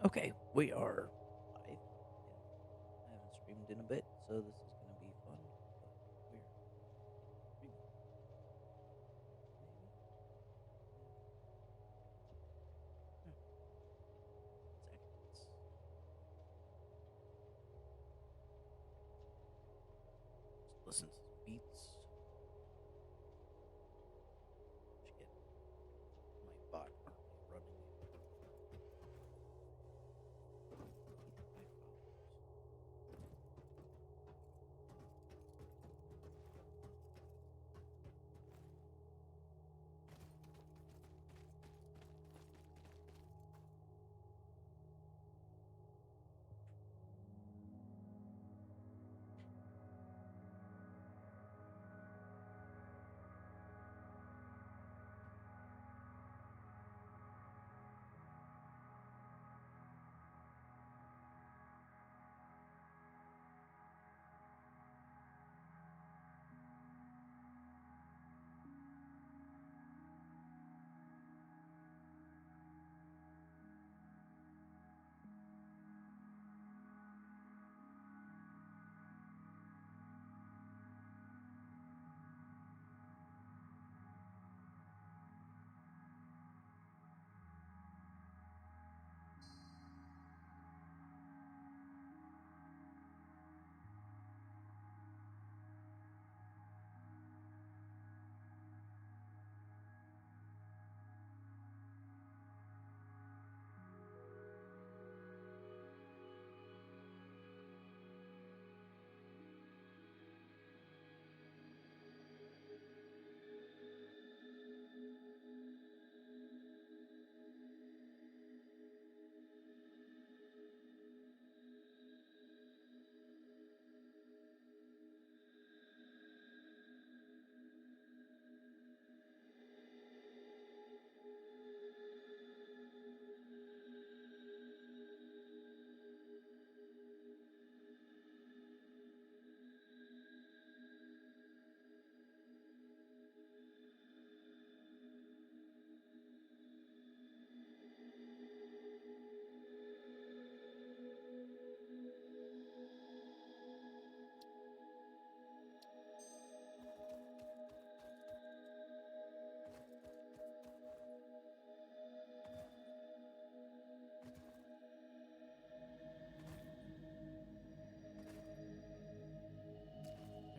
Okay, we are live. I haven't streamed in a bit, so this is gonna be fun. But we're streaming, maybe. Hmm, 10 seconds. Just listen to some beats. Should get my bot currently running. Keep my followers.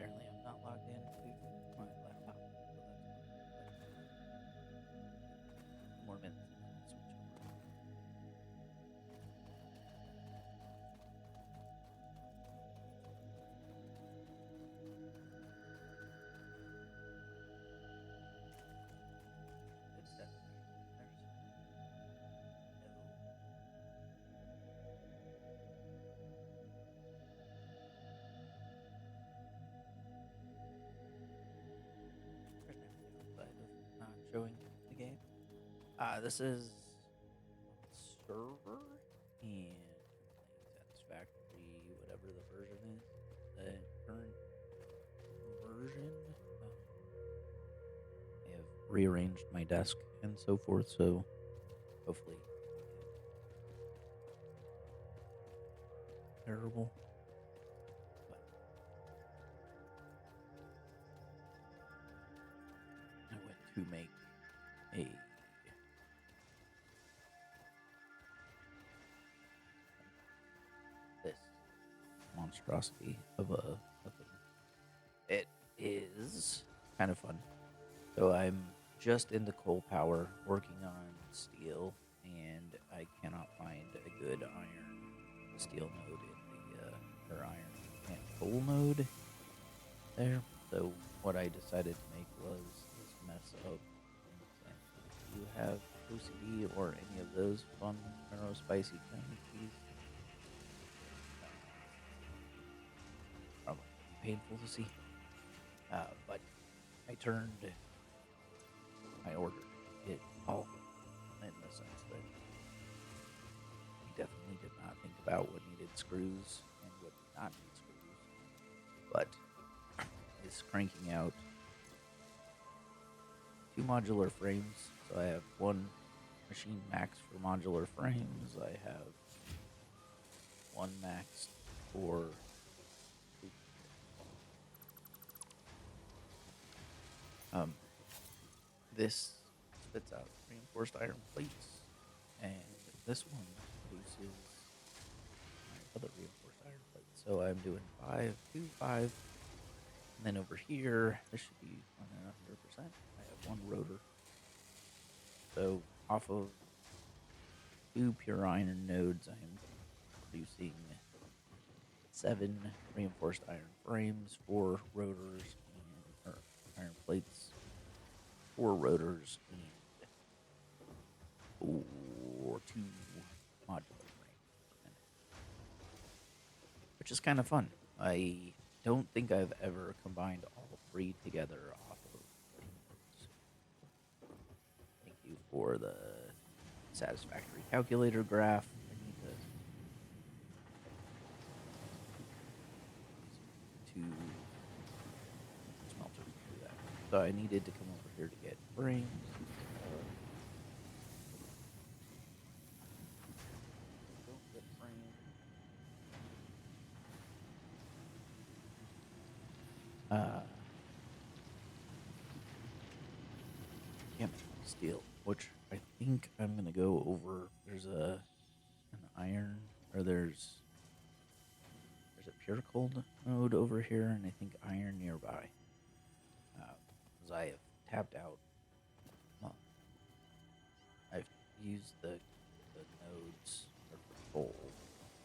Apparently, I'm not logged into my laptop, so that's fun. But a few more minutes and then I'll switch over. Headset. There's no. There's nothing outside of not showing the game. This is on the server, and I'm playing Satisfactory, whatever the version is, the current version. I have rearranged my desk and so forth, so hopefully it won't get terrible. But I went to make a this monstrosity of a thing. It is kind of fun. So I'm just into coal power, working on steel, and I cannot find a good iron steel node in the or iron and coal node there. So what I decided to make was this mess of things. And if you have OCD or any of those fun spicy tendencies, probably gonna be painful to see. But I turned, I ordered it all in the sense that I definitely did not think about what needed screws and what did not need screws, but is cranking out two modular frames. So I have one machine max for modular frames. I have one maxed for um this spits out reinforced iron plates, and this one produces other reinforced iron plates. So I'm doing 5, 2, 5, and then over here this should be 100%. I have one rotor, so off of 2 pure iron nodes, I am producing 7 reinforced iron frames, 4 rotors, or iron plates, 4 rotors, and 2 modular frames, which is kind of fun. I don't think I've ever combined all 3 together off of nodes. Thank you for the satisfactory calculator graph. I need to smelters to do that. So I needed to come over here to get frames. Don't get frames. Can't make steel, which I think I'm gonna go over. There's an iron, or there's a pure cold node over here, and I think iron nearby. Because I have tapped out. Well, I've used the nodes for coal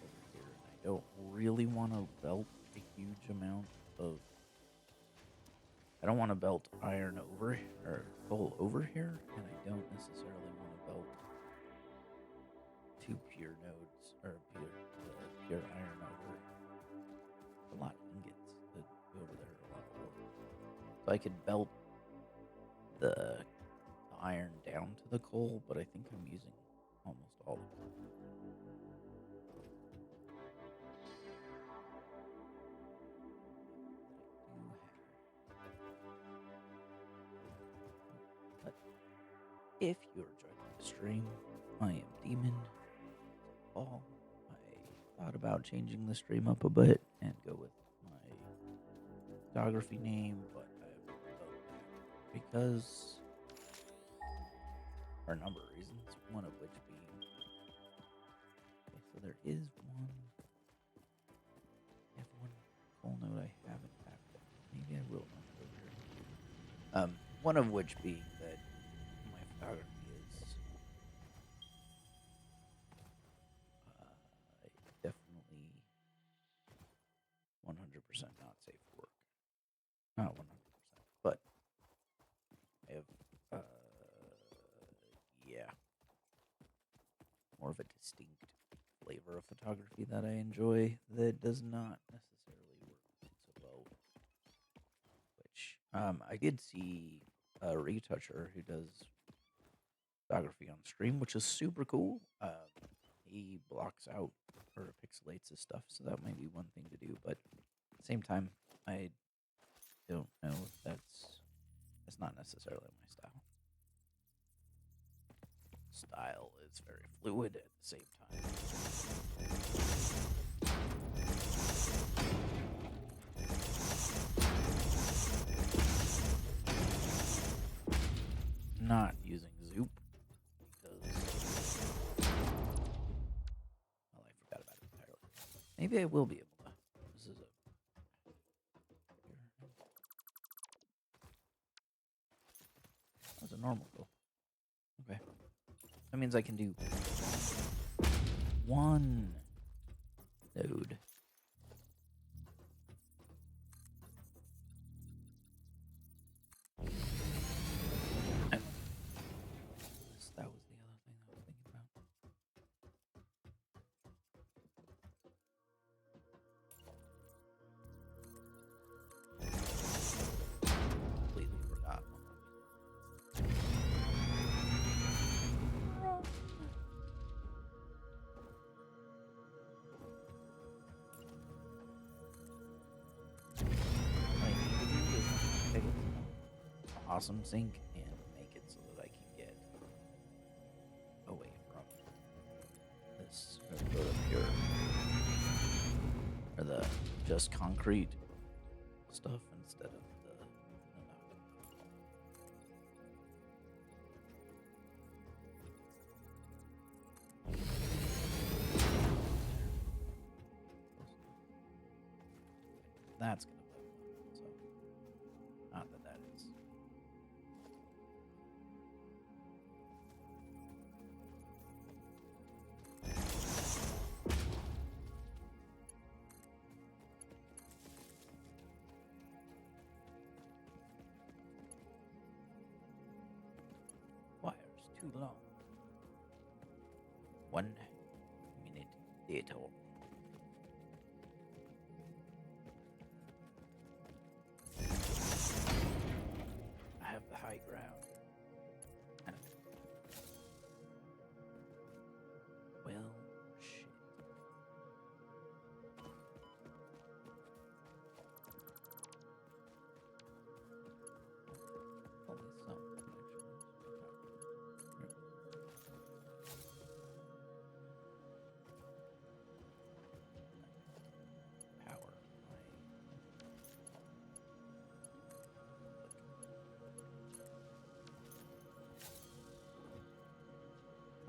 over here, and I don't really want to belt a huge amount of. I don't want to belt iron over or coal over here, and I don't necessarily want to belt 2 pure nodes or pure iron over. A lot of ingots that go over there, a lot of ore. So I could belt the iron down to the coal, but I think I'm using almost all of it. But if you're joining the stream, I am Demon. Paul. I thought about changing the stream up a bit and go with my photography name, but I have because for a number of reasons, one of which being okay, so there is one. I have one coal node I haven't tapped. Maybe I will not over here. One of which being that my photography is definitely 100% not safe for work. Not 100%, but I have yeah, more of a distinct flavor of photography that I enjoy that does not necessarily work so well. Which I did see a retoucher who does photography on stream, which is super cool. He blocks out or pixelates his stuff, so that might be one thing to do. But at the same time, I don't know if that's not necessarily my style. Style is very fluid at the same time. Not using Zoop because well, I forgot about it entirely. Maybe I will be able to. This is a that was a normal goal. Okay. That means I can do one node. That was the other thing I was thinking about. Completely forgot. What I need to do is take awesome sync and make it so that I can get away from this pure. the just concrete stuff instead of the that's gonna play fun. So not that that is. Wires too long. 1 minute later. I have the high ground. Well, shit. Only some power.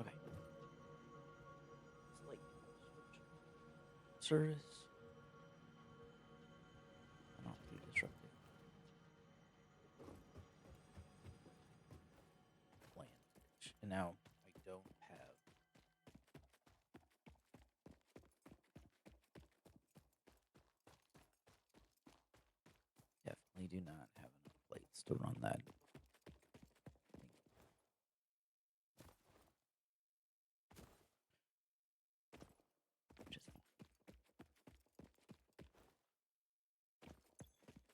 Okay. It's like service. Not too disruptive. Land switch. And now I don't have. Definitely do not have enough plates to run that. Which is fine.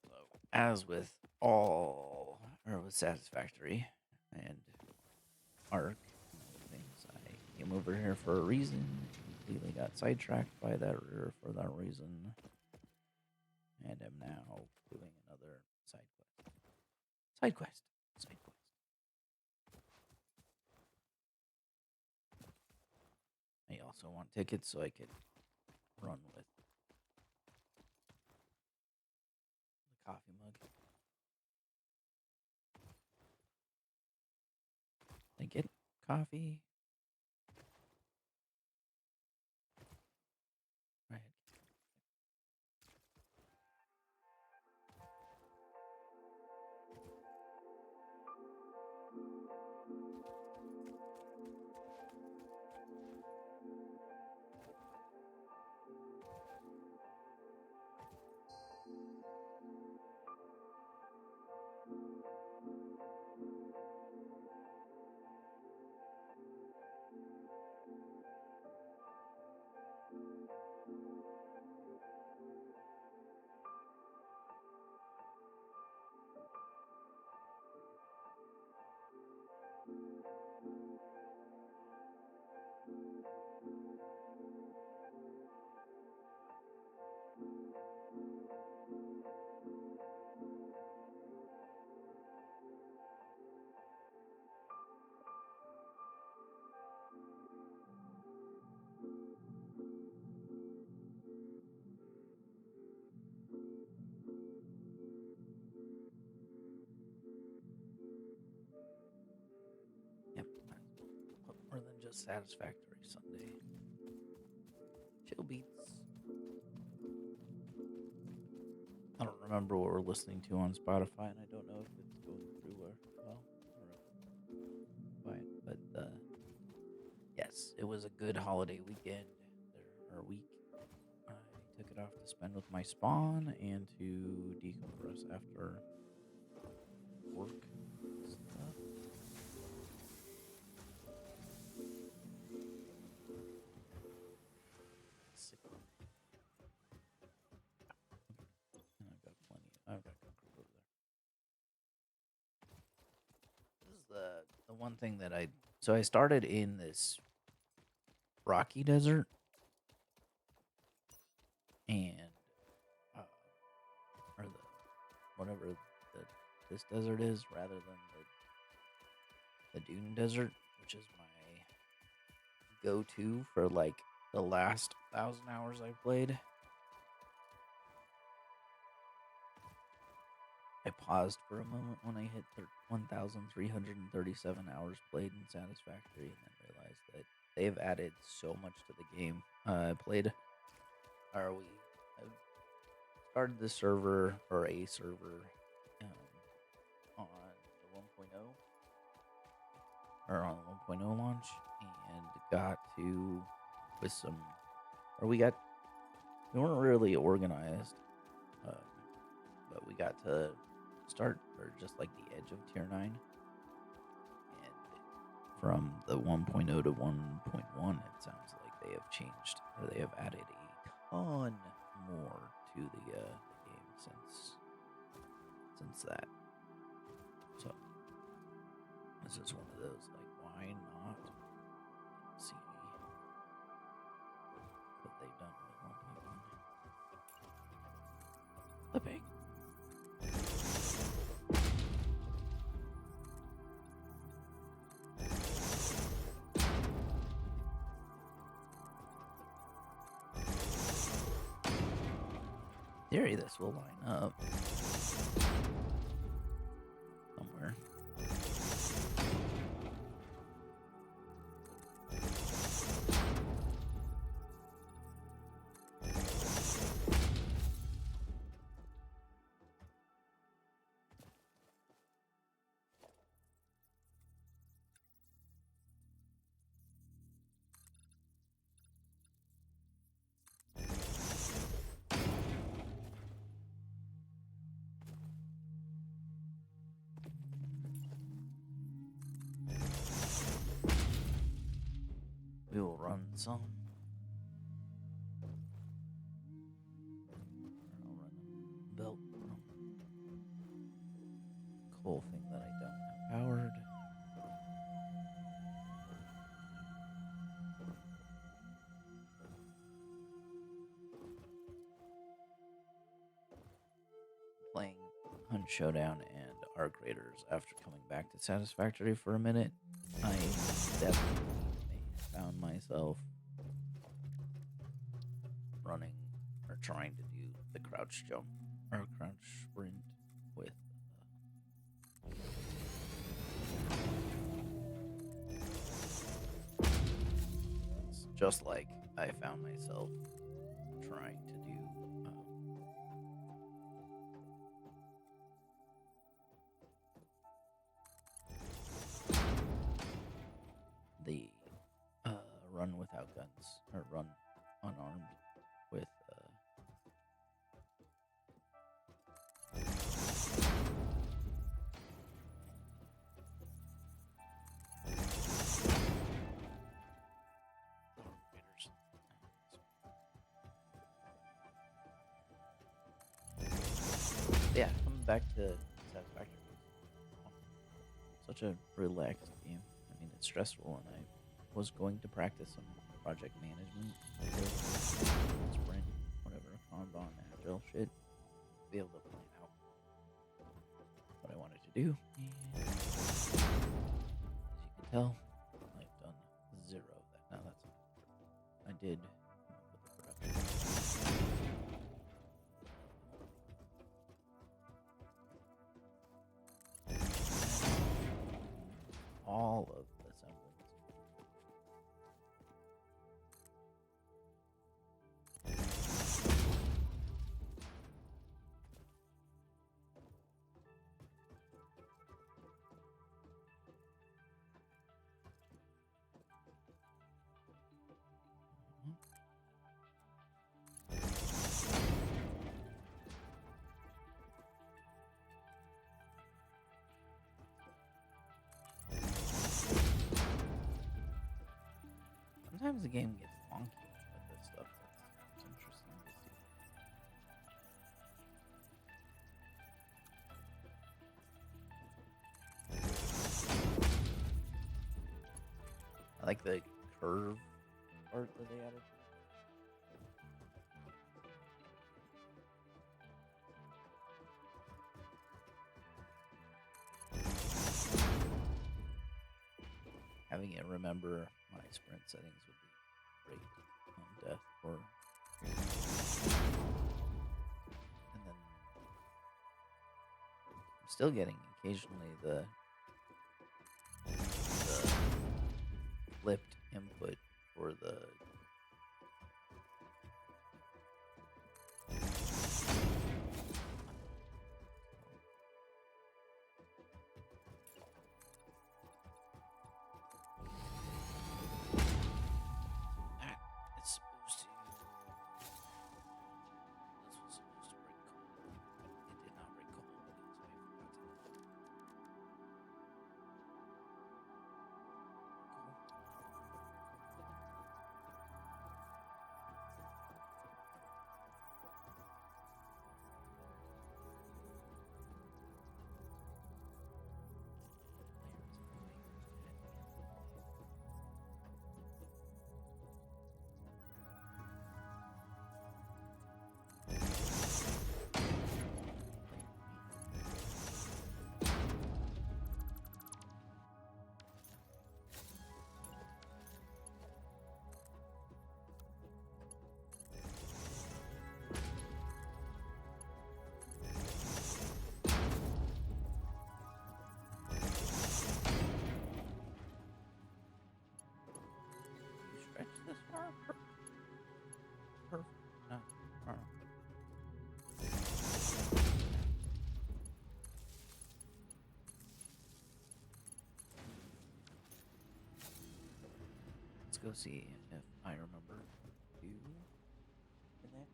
So, as with all, or with Satisfactory and Arc and other things, I came over here for a reason. Completely got sidetracked by that for that reason, and am now doing another side quest. Side quest. Side quest. I also want tickets so I could run with the coffee mug. I get coffee. Right. Yep. What more than just Satisfactory Sunday? Chill beats. I don't remember what we're listening to on Spotify, and I don't know if it's going through well or quiet. But yes, it was a good holiday weekend or week. I took it off to spend with my spawn and to decompress after work stuff. And I've got plenty. I've got concrete over there. This is the one thing that I started in this rocky desert, and or the whatever this desert is, rather than the dune desert, which is my go-to for like the last 1,000 hours I played. I paused for a moment when I hit 1,337 hours played in Satisfactory, and then realized that they've added so much to the game. I played, or we I started the server or a server on the 1.0 or on the 1.0 launch, and got to with some, or we weren't really organized, um, but we got to start or just like the edge of tier 9. And from the 1.0 to 1.1, it sounds like they have changed, or they have added a ton more to the game since that. So this is one of those like, why not see what they've done with 1.1? Flipping. Theory, this will line up somewhere. We will run some. I'll run a belt from coal thing that I don't have powered. Playing Hunt Showdown and Arc Raiders after coming back to Satisfactory for a minute, I definitely found myself running or trying to do the crouch jump or crouch sprint with it's just like I found myself trying to do the run without guns or run unarmed with raiders. Yeah, coming back to Satisfactory was such a relaxed game. I mean, it's stressful, and I was going to practice some project management, sprint, whatever, Kanban, Agile shit, be able to plan out what I wanted to do. And as you can tell, I've done zero of that. Now I did come up with the production. All of the semblance. Sometimes the game gets wonky with this stuff. It's interesting to see. I like the curve part that they added. Having it remember my sprint settings would be great on death or and then still getting occasionally the flipped input for the that it's supposed to. This was supposed to break coal. It did not break coal because I forgot to. Stretch this far? Perfect. No. Oh. Let's go see if I remember to connect.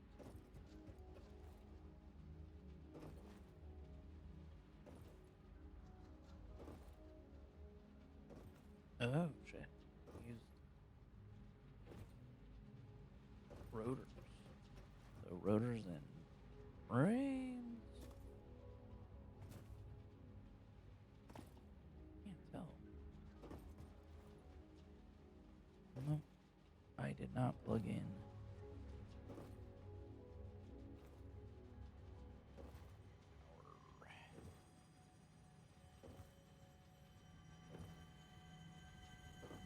Oh shit. Use rotors. So rotors and frames. Can't tell. No, I did not plug in.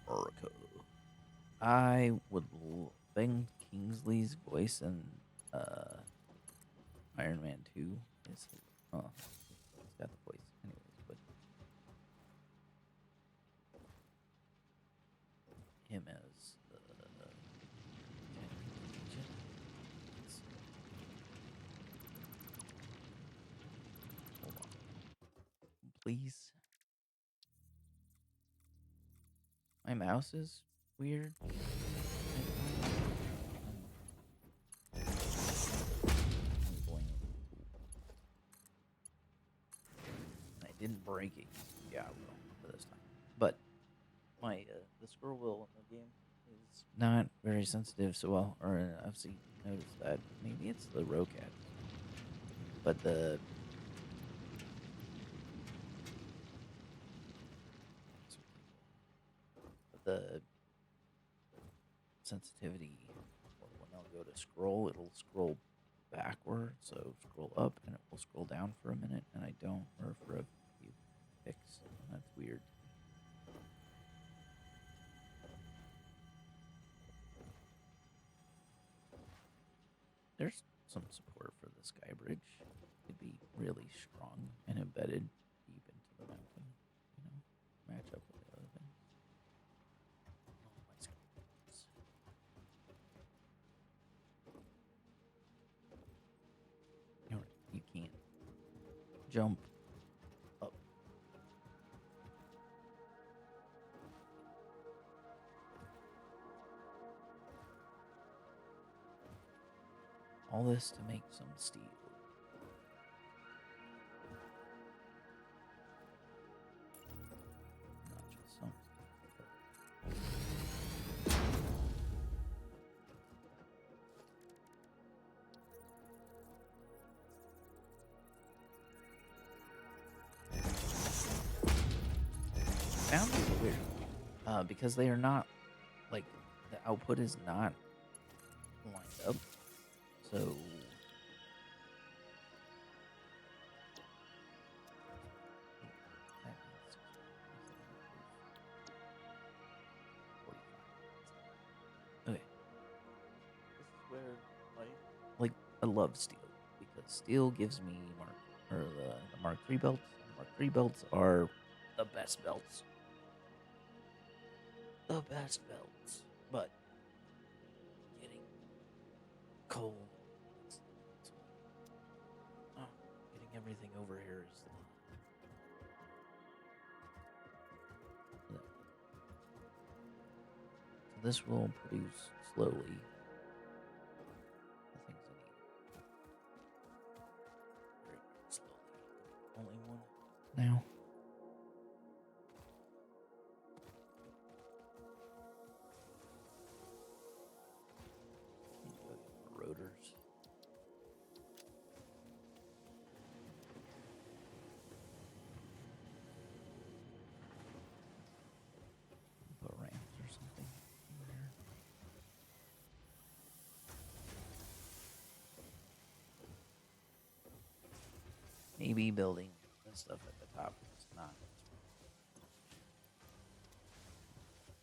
Oracle. I would Ben Kingsley's voice in Iron Man 2 is he's got the voice anyways, but him as the agent. Hold on. Please. My mouse is weird. I didn't break it. Yeah, I will for this time. But my the scroll wheel in the game is not very sensitive. So I've seen noticed that maybe it's the Rocat, but the sensitivity, or when I'll go to scroll, it'll scroll backward. So scroll up and it will scroll down for a minute, and I don't, or for a few ticks. That's weird. There's some support for the sky bridge. It'd be really strong and embedded deep into the mountain, match up with the other things. Oh, my screens. You can't jump up. All this to make some steel. Not just some. Found it weird. Because they are not, like, the output is not lined up. So okay. This is where I love steel because steel gives me the Mark III belts Free belts are the best belts. The best belts. But getting coal, it's, oh, getting everything over here is the. So this will produce slowly the things I need. Very, very slowly. Only one now. Need to go get more rotors. Put ramps or something in there. Maybe building this stuff at the top is not as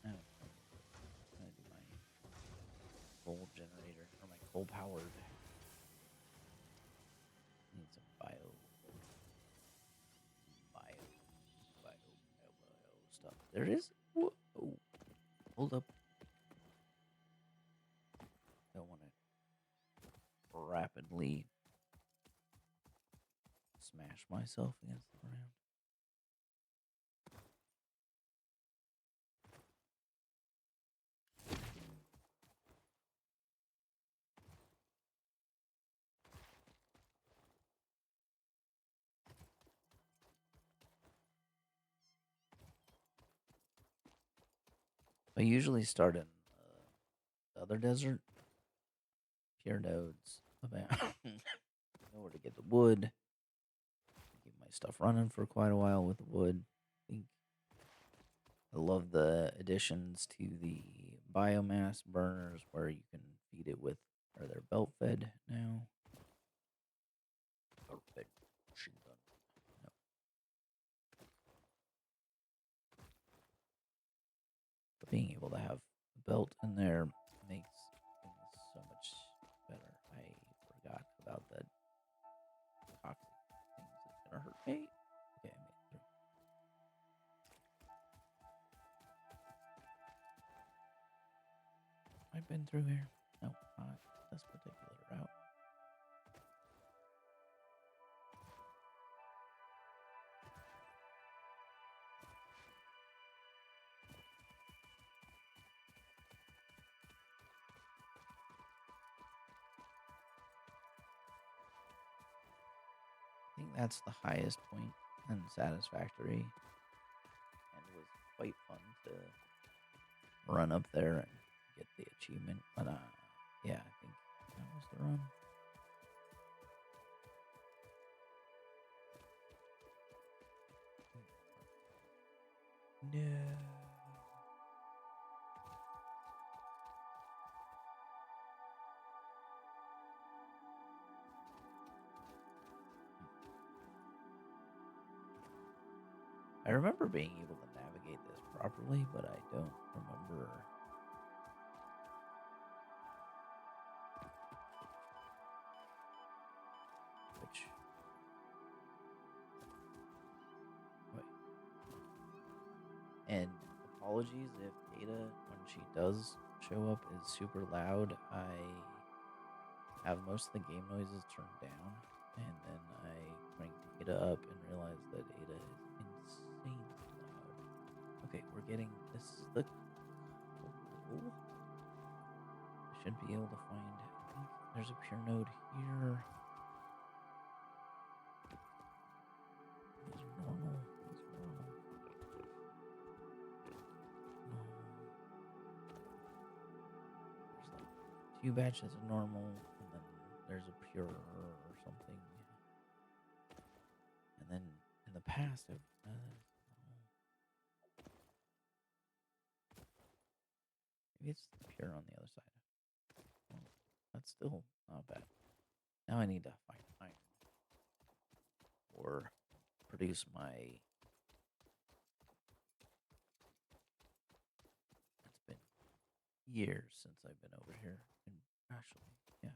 much. Oh, I'm gonna do my coal generator or my coal powered. Need some bio stuff. There it is. Whoa. Oh, hold up. Don't want to rapidly smash myself against the ground. I usually start in the other desert. Pure nodes. About know where to get the wood. Keep my stuff running for quite a while with the wood. I love the additions to the biomass burners where you can feed it with, or they're belt fed now. Belt fed machine gun. No. But being able to have a belt in there makes things so much better. I forgot about that toxic things that's gonna hurt me. Okay, I made it through. I've been through here. No, not this particular route. I think that's the highest point in Satisfactory, and it was quite fun to run up there and get the achievement. But yeah, I think that was the run. No. I remember being able to navigate this properly, but I don't remember. Which. Wait. And apologies if Data, when she does show up, is super loud. I have most of the game noises turned down, and then I crank Ada up and realize that Ada is insanely loud. Okay, we're getting this is the coal. I should be able to find. I think there's a pure node here. These are normal. These are normal. There's like 2 batches of normal, and then there's a pure or something. And then in the past, maybe it's pure on the other side. Well, that's still not bad. Now I need to find iron or produce my. It's been years since I've been over here. And actually, yeah.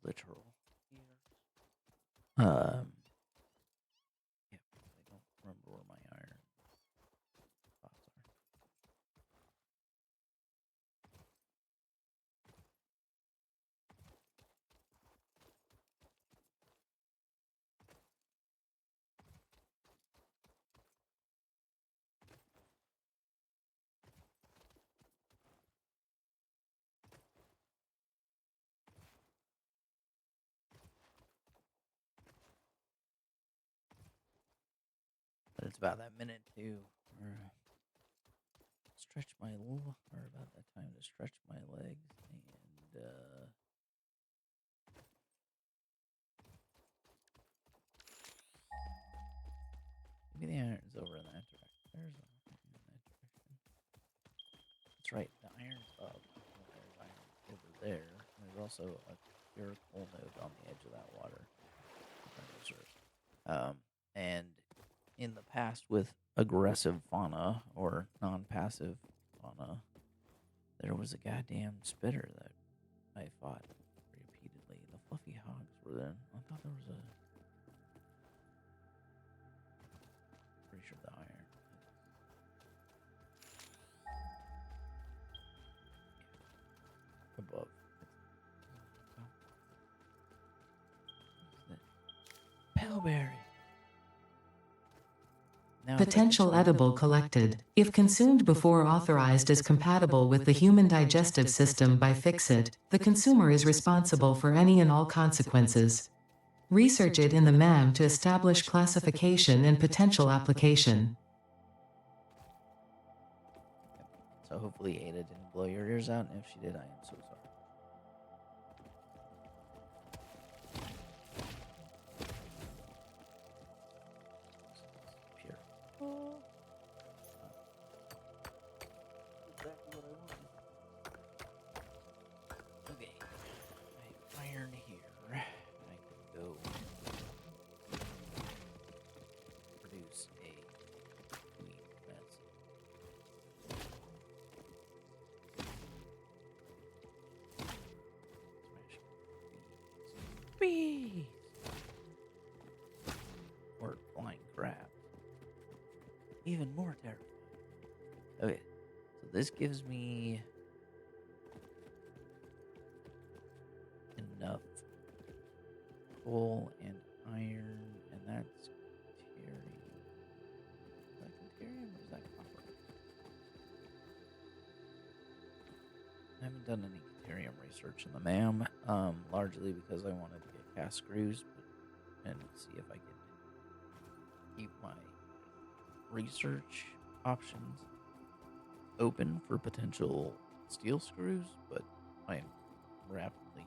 literal here. Yeah, I don't remember where my iron spots are. But it's about that minute too, or stretch my or about that time to stretch my legs and maybe the iron's over in that direction. There's a iron in that direction. That's right, the iron's up, and there's iron over there. And there's also a pure coal node on the edge of that water. And in the past, with aggressive fauna or non-passive fauna, there was a goddamn spitter that I fought repeatedly. The fluffy hogs were then. I thought there was a. Pretty sure the iron. Yeah, above. Pillberry. Now, Potential edible collected. If consumed before authorized as compatible with the human digestive system by Fixit, the consumer is responsible for any and all consequences. Research it in the MAM to establish classification and potential application. So hopefully Ada didn't blow your ears out, and if she did, I am so sorry. Pure. Exactly what I wanted. Okay, I have iron here. I can go produce a wheat. That's smash bees. Or flying crab. Even more terrifying. Okay, so this gives me enough coal and iron, and that's deuterium. Is that deuterium or is that copper? I haven't done any deuterium research in the MAM, largely because I wanted to get cast screws, and see if I could keep my research options open for potential steel screws, but I am rapidly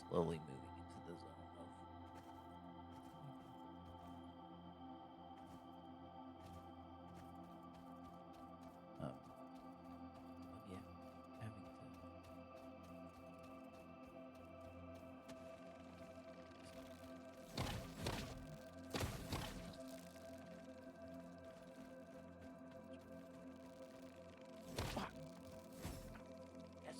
slowly moving into the zone of yeah, having to. Fuck. Yes.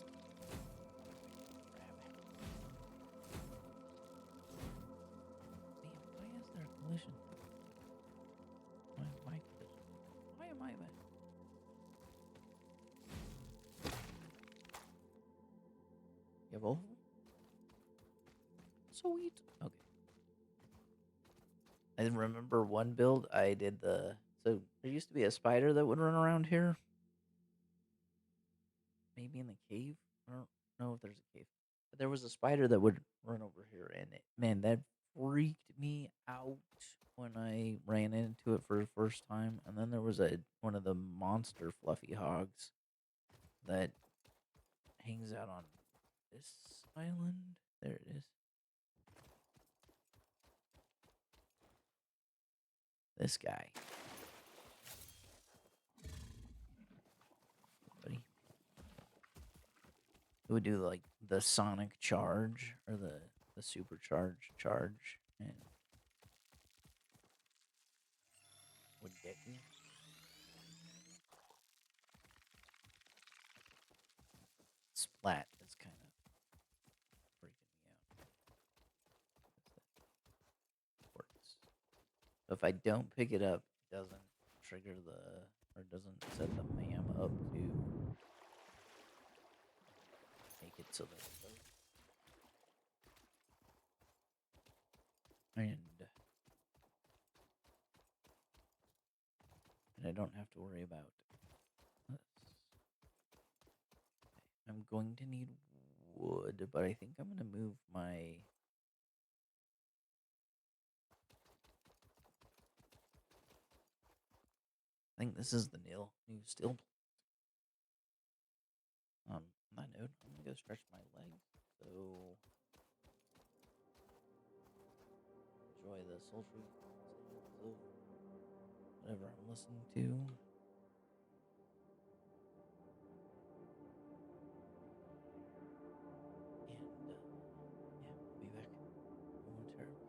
Damn, why is there a collision? Why is my collision? Why am I that? You have both of them? Sweet. Okay. I remember one build I did so there used to be a spider that would run around here. Maybe in the cave. I don't know if there's a cave. But there was a spider that would run over here, and man, that freaked me out when I ran into it for the first time. And then there was one of the monster fluffy hogs that hangs out on this island. There it is. This guy. Buddy. It would do like the sonic charge or the supercharged charge and would get you. splat that's kind of freaking me out. That works. So if I don't pick it up, it doesn't trigger or doesn't set the MAM up to make it so that it does. And I don't have to worry about this. I'm going to need wood, but I think I'm going to move my... I think this is the new steel. On that note, I'm going to go stretch my legs. So enjoy the sultry sounds of whatever I'm listening to. And yeah, I'll be back momentarily.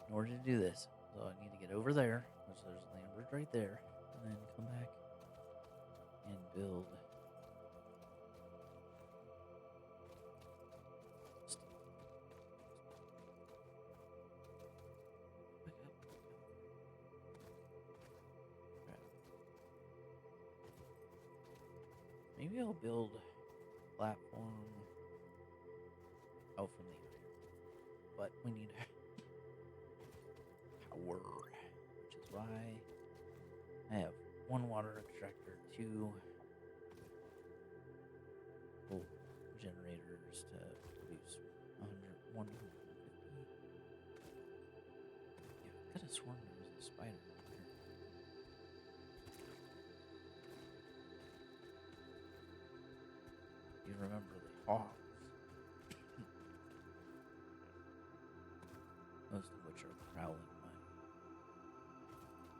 in order to do this, so I need to get over there, which there's Lambert right there, and then come back and build steel. Back up. Crap. Maybe I'll build a platform out from the iron, but we need power, which is why I have one water extractor, two coal generators to produce 150. Yeah, I could have sworn there was a spider over here. You remember the hogs, most of which are prowling my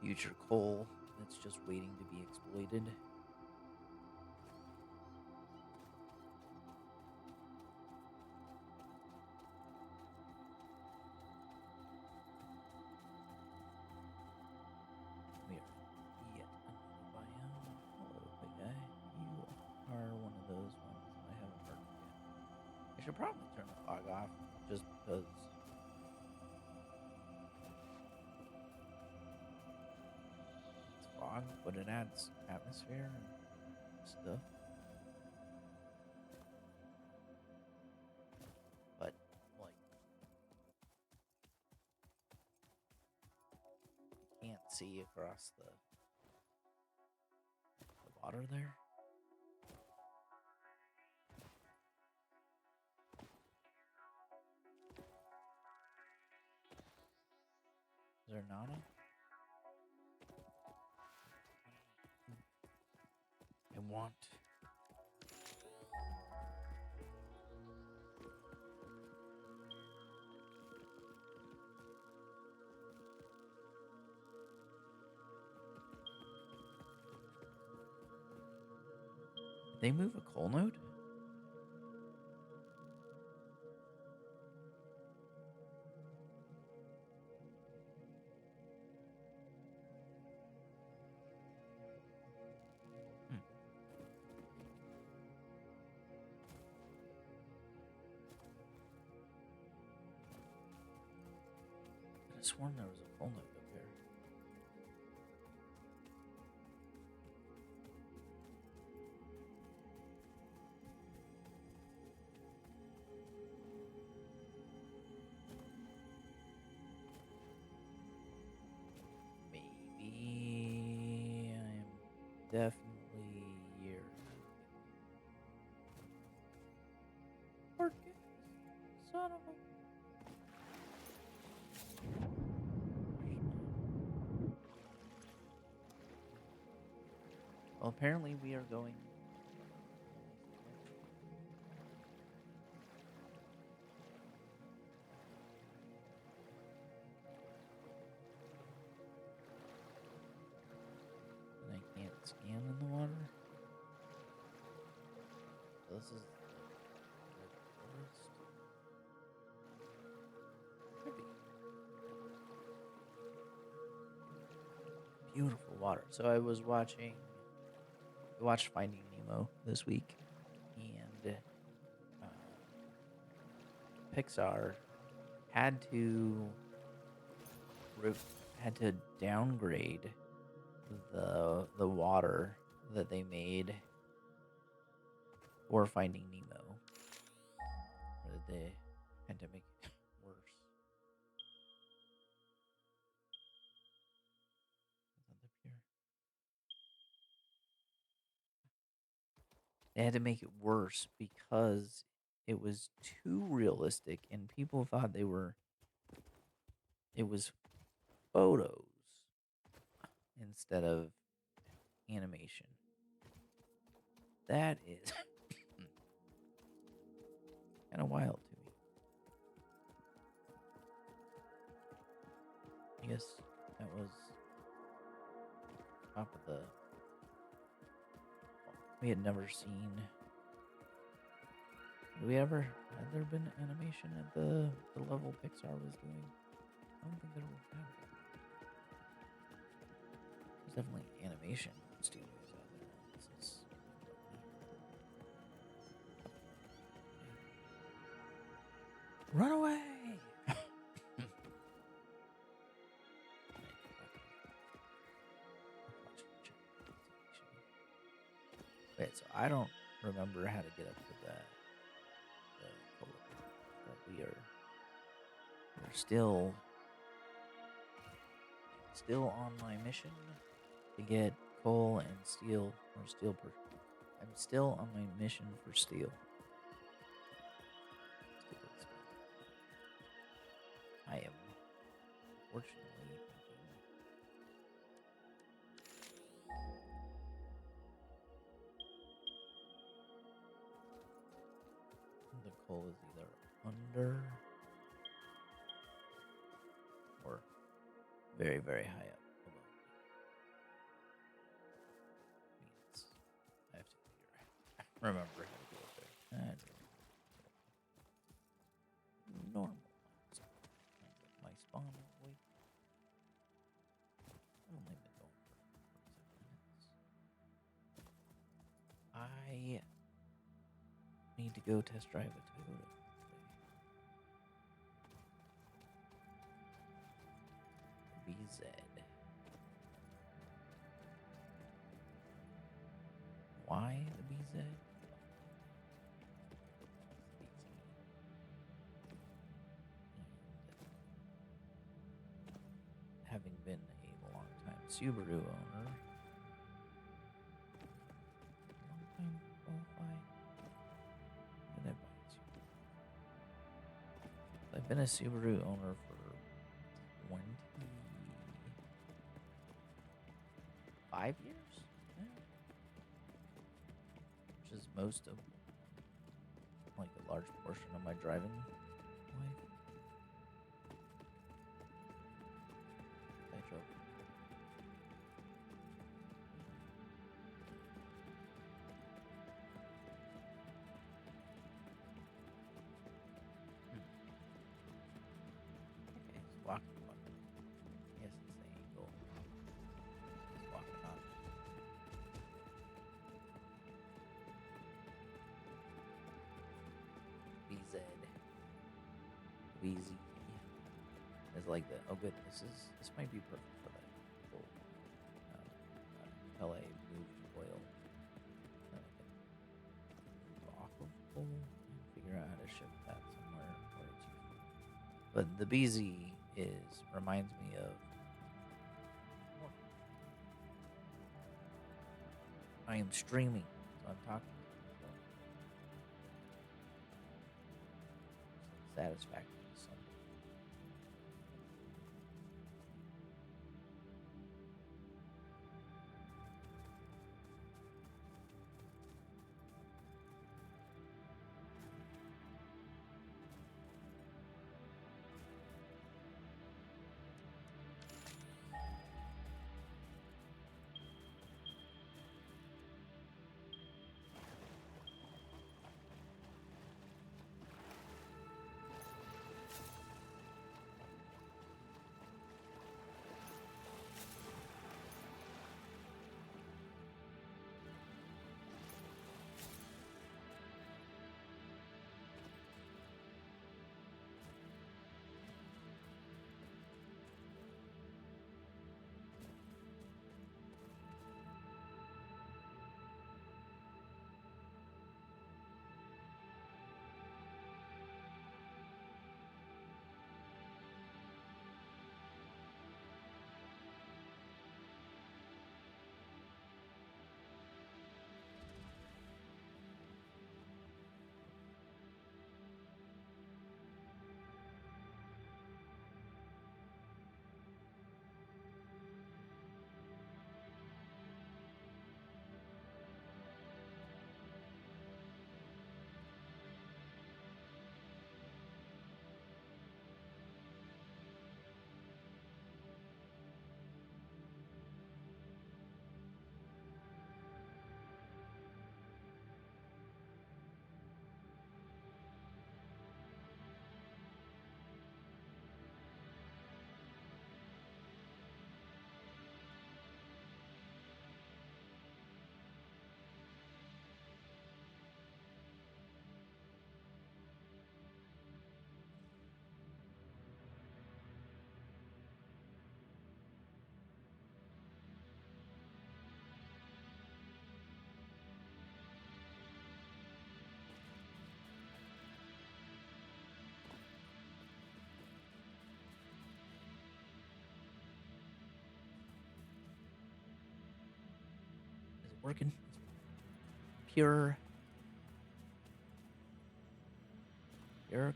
future coal that's just waiting to be exploited. We are in yet another biome. Hello, big guy. You are one of those ones that I haven't heard of yet. I should probably turn the fog off just because it's fog, but it adds atmosphere and stuff. But, like, you can't see across the water there. Is there not a? I want. Did they move a coal node? Hmm. I could have sworn there was a coal node up here. Maybe I am definitely here. Orchid, son of a. Well, apparently we are going. And I can't scan in the water. So this is the forest. Could be. Beautiful water. So I watched Finding Nemo this week, and Pixar had to had to downgrade the water that they made for Finding Nemo. Or that they had to make it worse. Is that the pure? They had to make it worse because it was too realistic, and people thought it was photos instead of animation. That is kind of wild to me. I guess that was top of the. We had never seen. Had there been animation at the level Pixar was doing? I don't think that'll work out. There's definitely animation studios out there. This is run away. Wait, so I don't remember how to get up to the cola, but we're still on my mission to get coal and steel or steel per. I'm still on my mission for steel. I am fortunately thinking the coal is either under or very, very high up above me. I have to remember how to go up there. Normal. My spawn wait. I've only been going for 7 minutes. I need to go test drive a Toyota today. BZ. Why the BZ? Having been a long-time Subaru owner, long-time qualified. When did I buy a Subaru? I've been a Subaru owner for 25 years, which is most of, like, a large portion of my driving life. I drove. Okay, he's walking on. Yes, it's the angle. He's walking on. BZ. BZ. It's like the, oh good, this might be perfect for that whole LA moved oil. That I can move off of coal and figure out how to ship that somewhere where it's useful. But the BZ reminds me of I am streaming, so I'm talking to people. Satisfactory Sunday. working. It's pure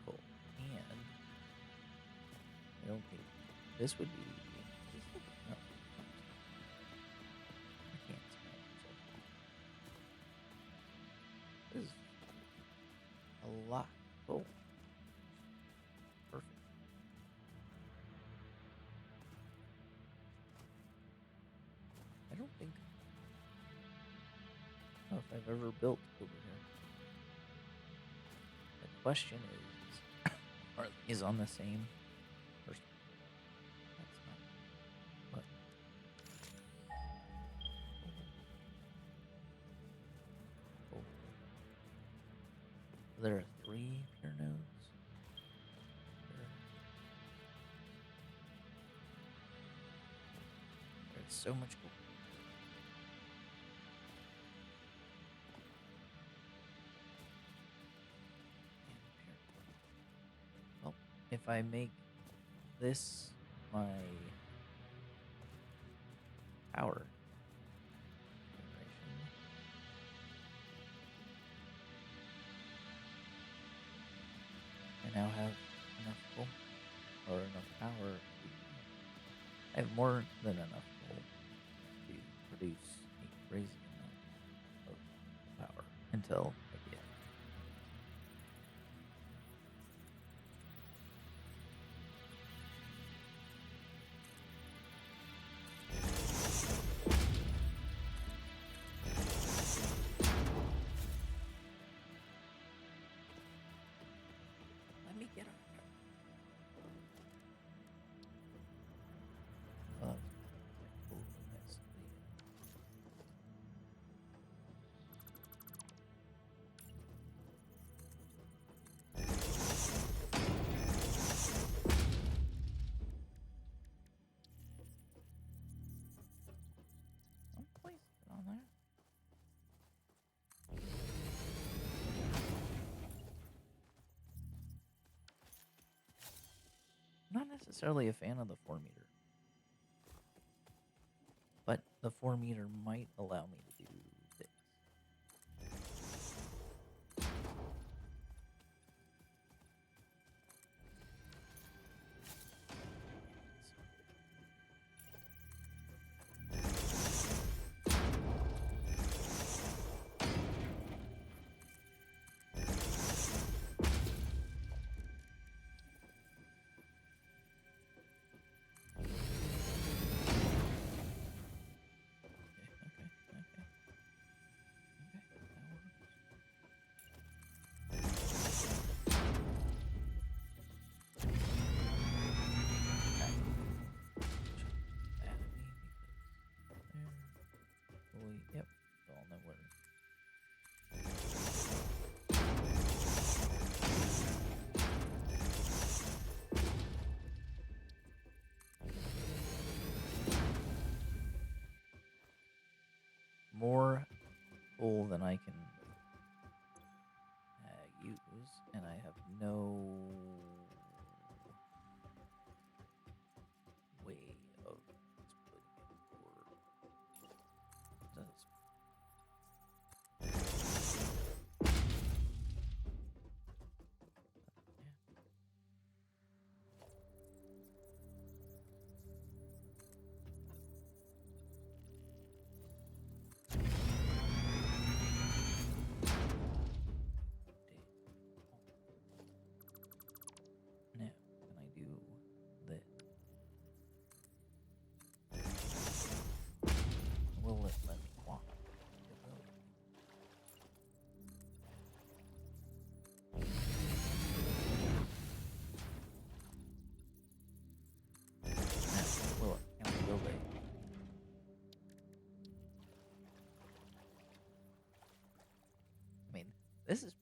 coal. And I don't think this would be. No, I can't smell myself. This is a lot. Oh, perfect. I don't think. I don't know if I've ever built over here. The question is, are these on the same? First, that's not. What? Oh. There are 3 pure nodes. There's so much cool. Well, if I make this my power generation, I now have enough coal or enough power. I have more than enough coal to produce a crazy amount of power until I get. Let me get on. I'll place it on there. Not necessarily a fan of the 4 meter, but the 4 meter might allow me to do this. Yep, so I'll know where. More full than I can use, and I have no way of splitting it or does. Now, can I do this? Will it let me walk? It will. Now, will it? Can I build a? I mean, this is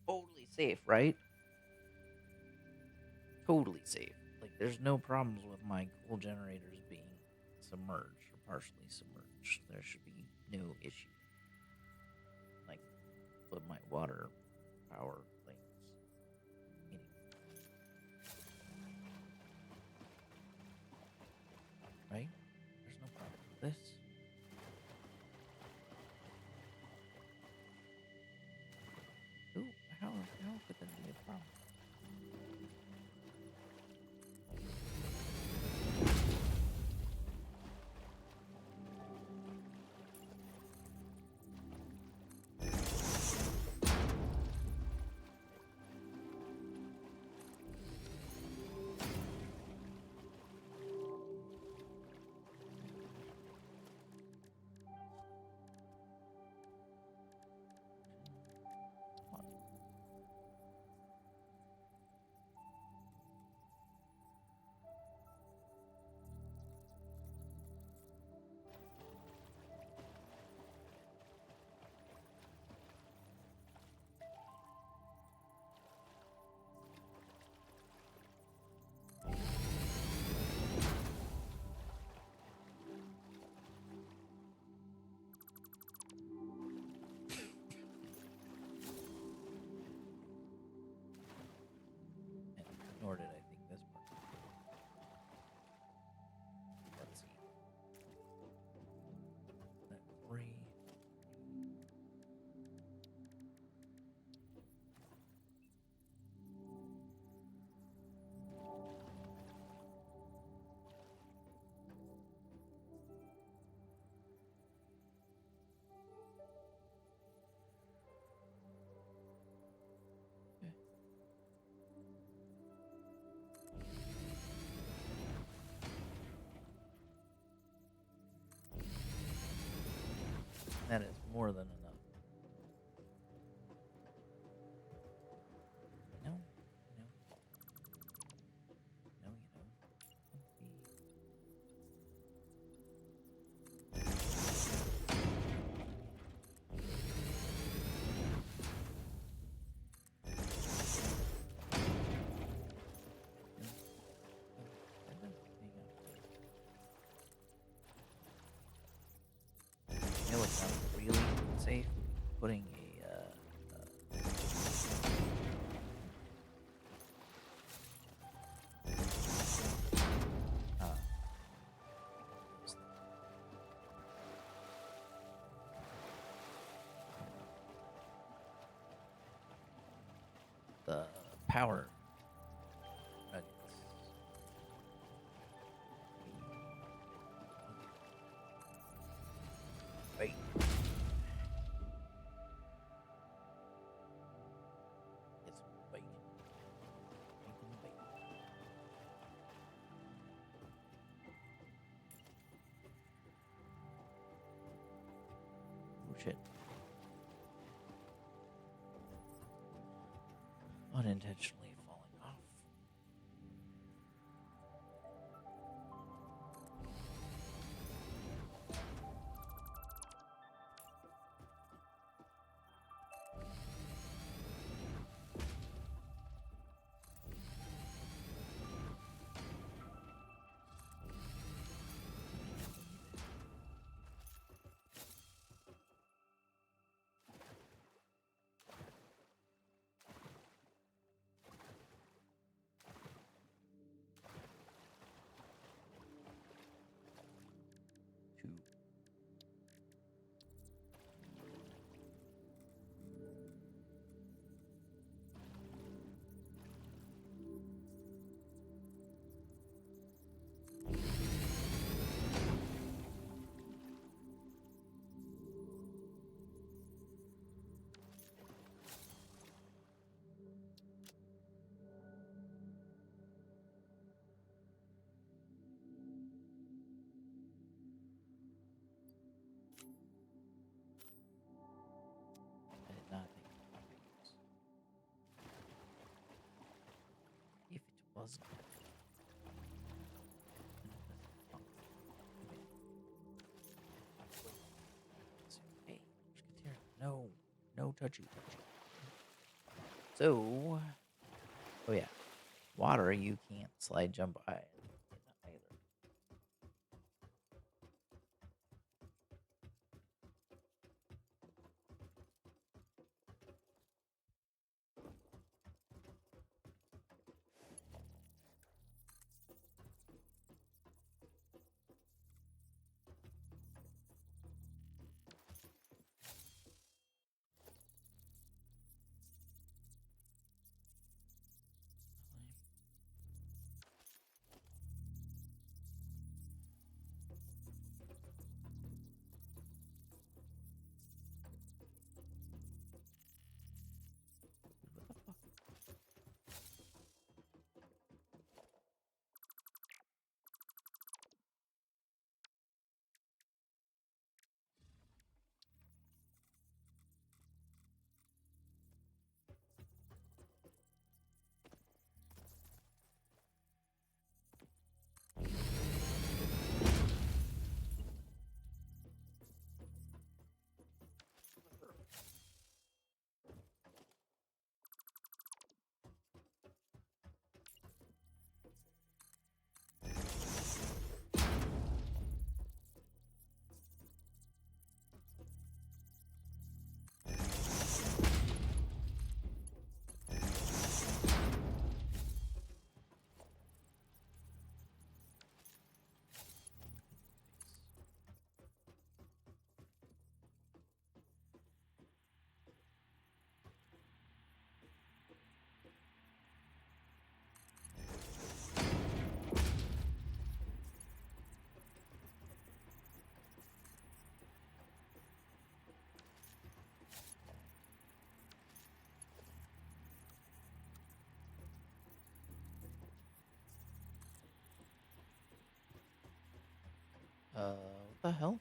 totally safe, right? Totally safe. Like, there's no problems with my coal generators being submerged or partially submerged. There should be no issue. Like, with my water power things. Right? There's no problem with this. That is more than enough. You know, you know, you know. You know what sounds really safe? Putting uh, the power nuggets. Wait. Get some bacon. Bacon. Oh shit. Unintentionally falling off. Two. I did not think of things. If it wasn't. Hey, no, no touchy. So, oh yeah, water you can't slide jump by either. What the fuck? What the hell?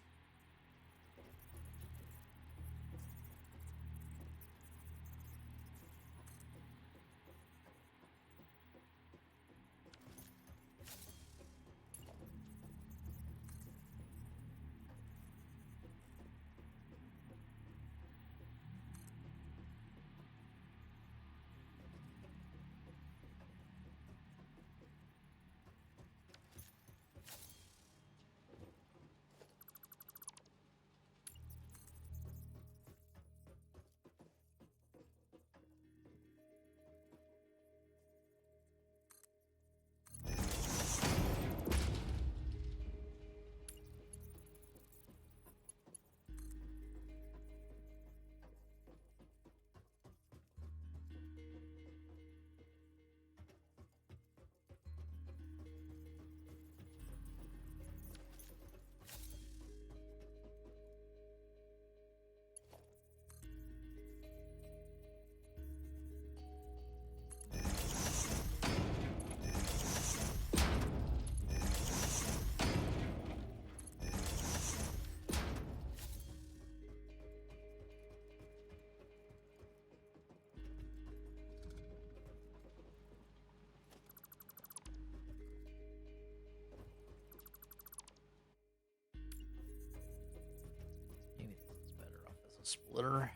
splitter.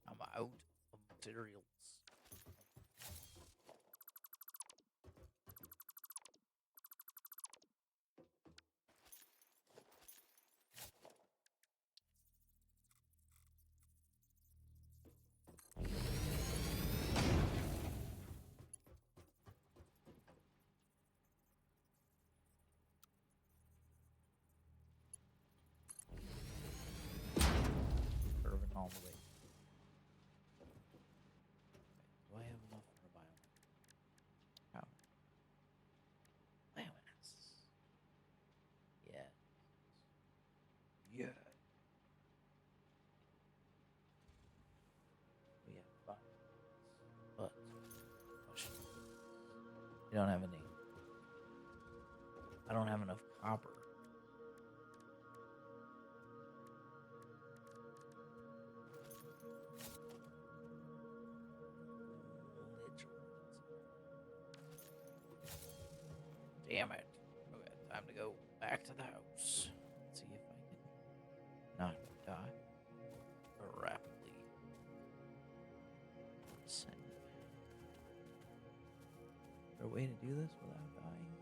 I'm out of materials. Curving all the way. Do I have enough for a biomass? How? Biomass. Yeah. Yeah. We have biomass. But question. We don't have any. I don't have enough copper. Damn it. Okay, time to go back to the house. Let's see if I can not die rapidly. Send. Is there a way to do this without dying?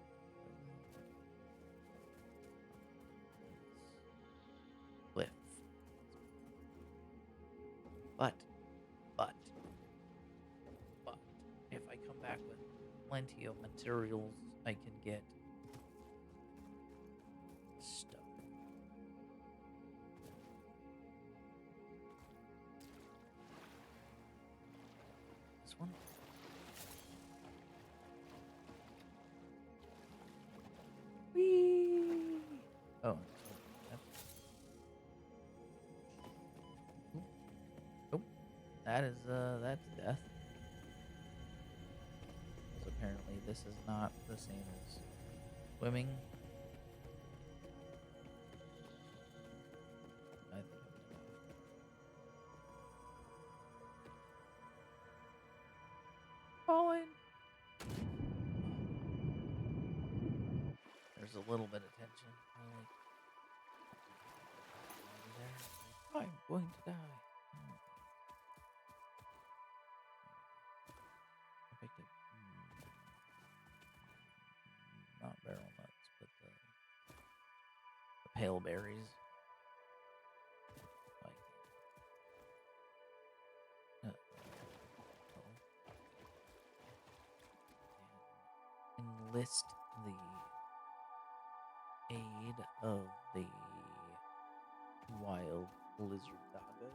Cliff. But, but, if I come back with plenty of materials, I can get stuff. This one? Whee! Oh, nope. That is, that's death. Because apparently this is not the same as swimming. I think I'm falling. There's a little bit of tension. I'm going to die. I picked up not barrel nuts, but the pale berries. Like and enlist the aid of the wild lizard doggo.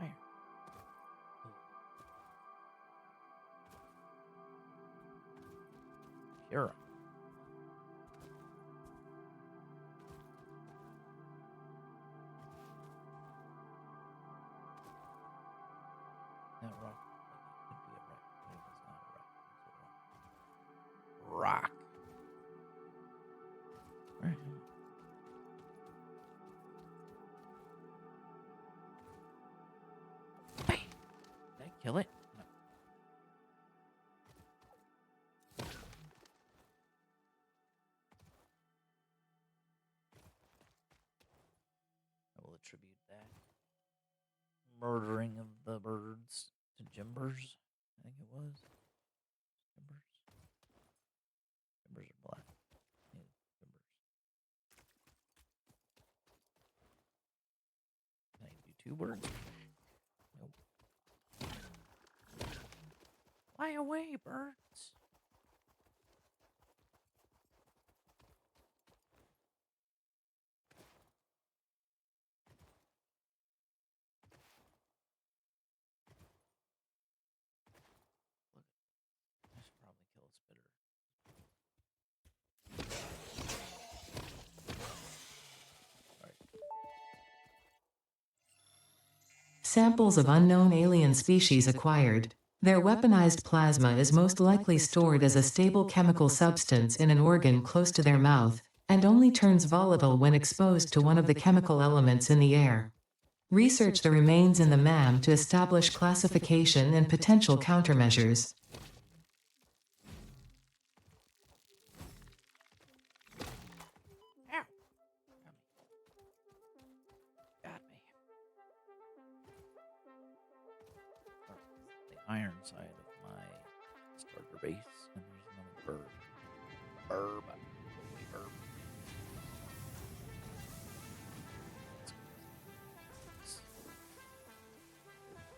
There. Pura. That rock could be a wreck, but it is not a wreck. It's a rock. Right. Bam. Did I kill it? No. attribute that murdering of the birds to Jimbers. I think it was Jimbers. Jimbers are black. Yeah, Jimbers. Can I do two birds? Nope. Fly away, birds. Look, I should probably kill a spitter. Alright. Samples of unknown alien species acquired. Their weaponized plasma is most likely stored as a stable chemical substance in an organ close to their mouth, and only turns volatile when exposed to one of the chemical elements in the air. Research the remains in the MAM to establish classification and potential countermeasures. Ow! Got me. Alright, the iron side of my starter base, and there's another bird. Burb. Burb.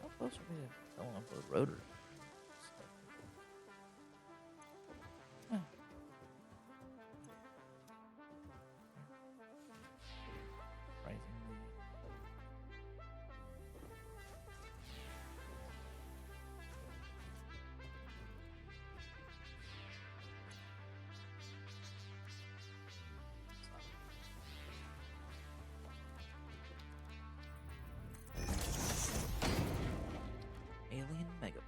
How close are we to filling up the rotor? Oh. Surprisingly. Alien megaphone.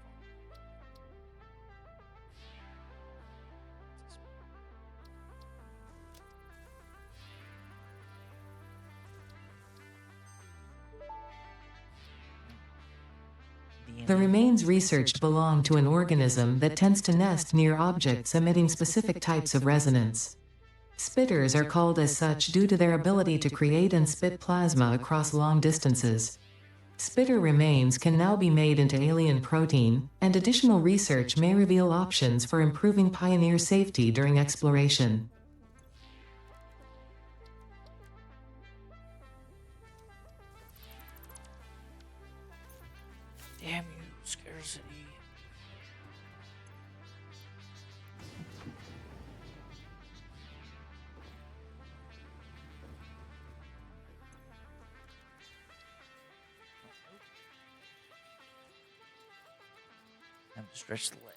The remains researched belong to an organism that tends to nest near objects emitting specific types of resonance. Spitters are called as such due to their ability to create and spit plasma across long distances. Spitter remains can now be made into alien protein, and additional research may reveal options for improving Pioneer safety during exploration. Damn you, scarcity. Time to stretch the leg.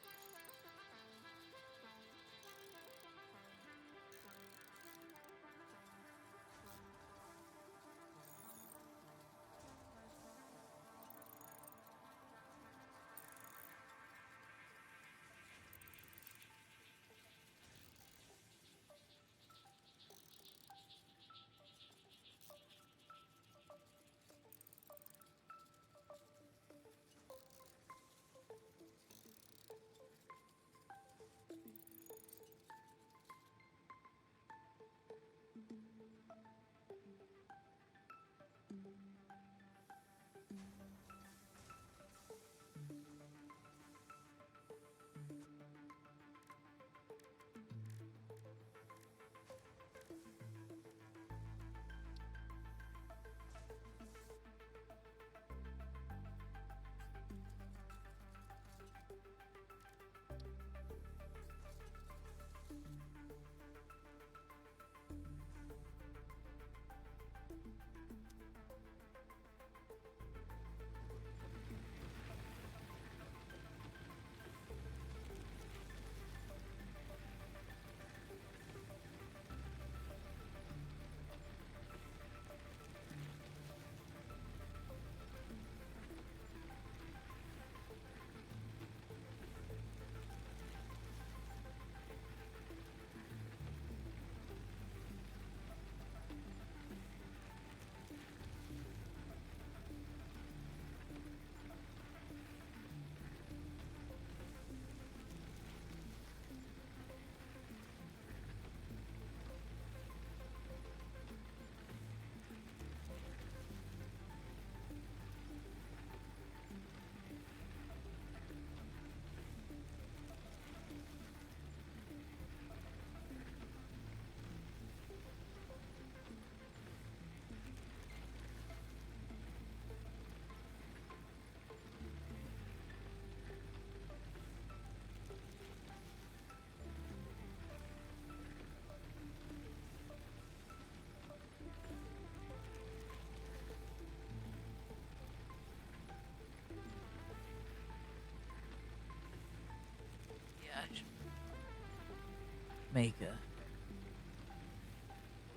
make a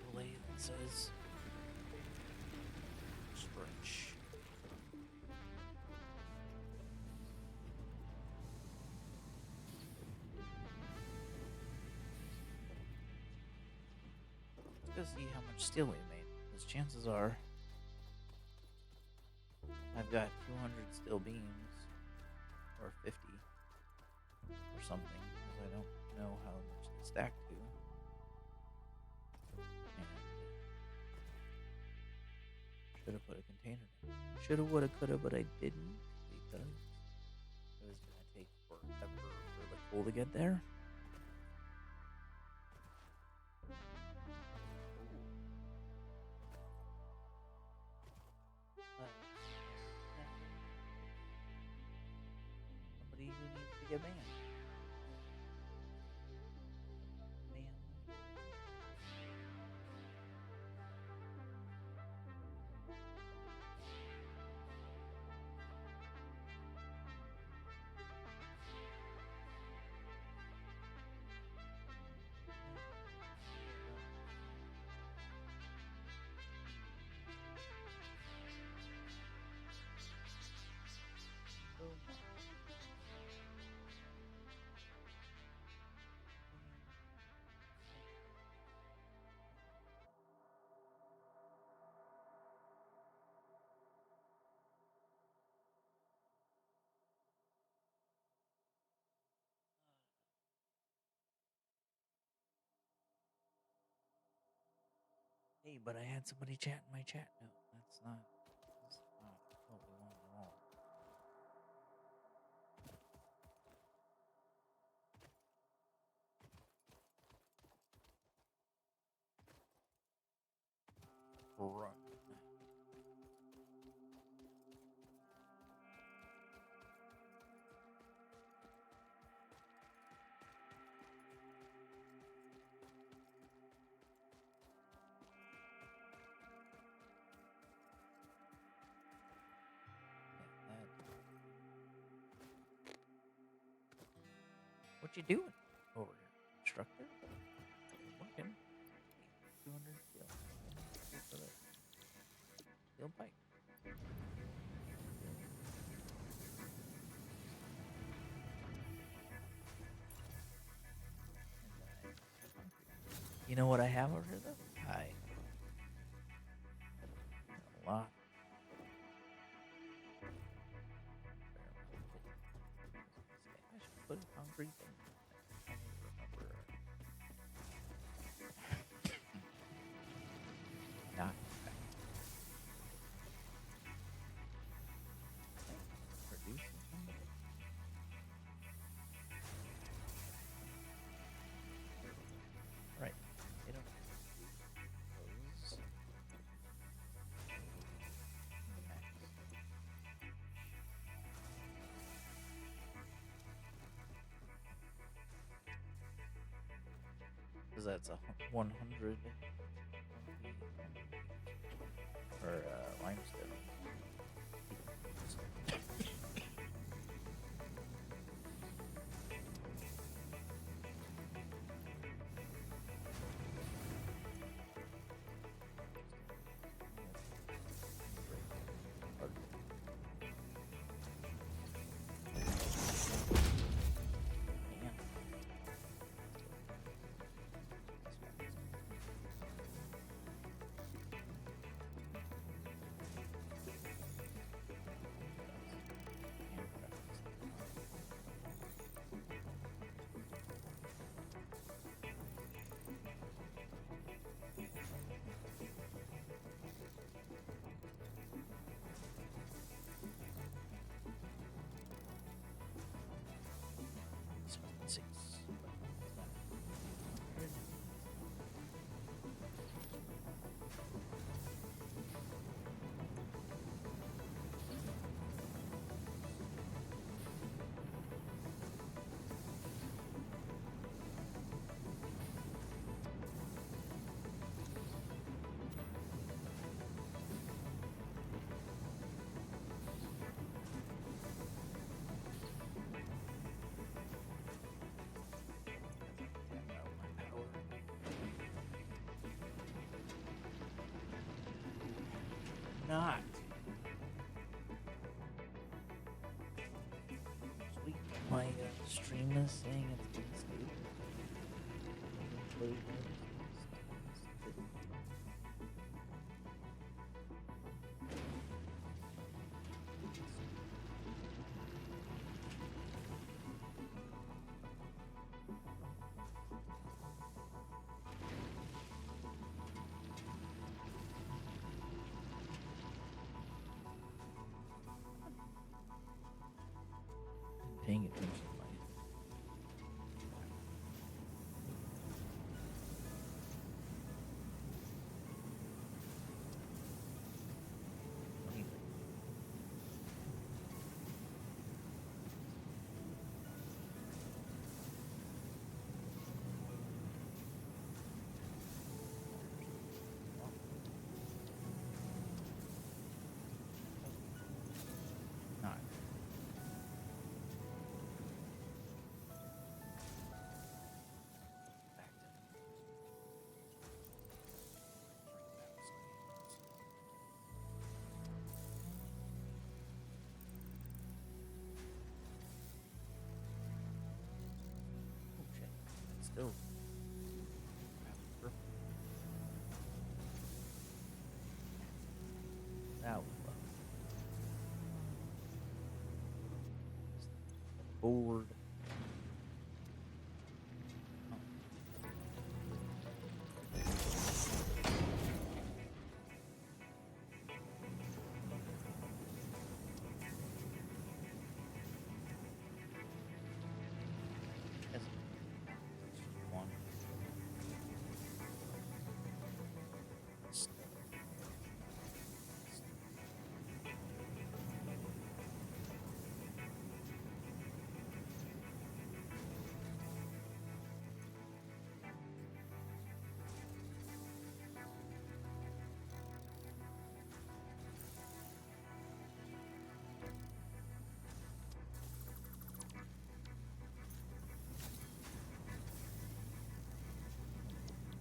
overlay that says stretch. Let's go see how much steel we made, because chances are I've got 200 steel beams, or 50, or something, because I don't know how much they stack to. And should have put a container in. Shoulda, woulda, coulda, but I didn't, because it was going to take forever for the coal to get there. Somebody who needs to get banned. Hey, but I had somebody chat in my chat. No, that's not what we want at all. Run. What you doing over here, instructor? Working. Hey, 200 steel. Go for the steel pipe. You know what I have over here, though? I got a lot. I should put a concrete thing. I need to remember. Not produce. Right. They don't those. Because that's a 100 or limestone. not. Sweet. My stream is saying it's unstable. Load notices. Paying attention to my anything. Not. Back to oh shit. It's still perfect. That was love. Board. Oh, yes. One.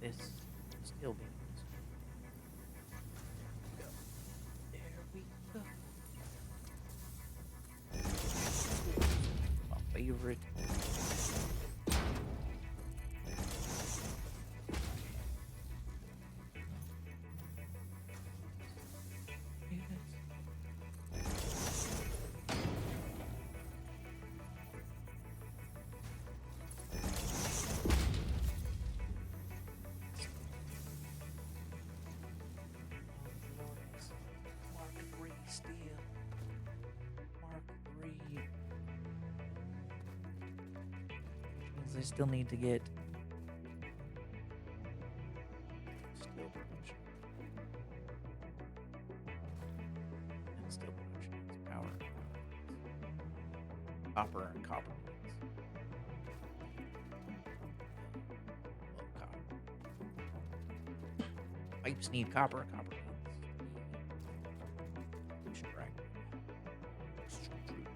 This still beans. Go. There we go. My favorite. Mark 3 steel. Mark 3. Means I still need to get steel production. And steel production is power. Copper and copper beans. Well, copper. Pipes need copper and copper beans. Extract. Extrude.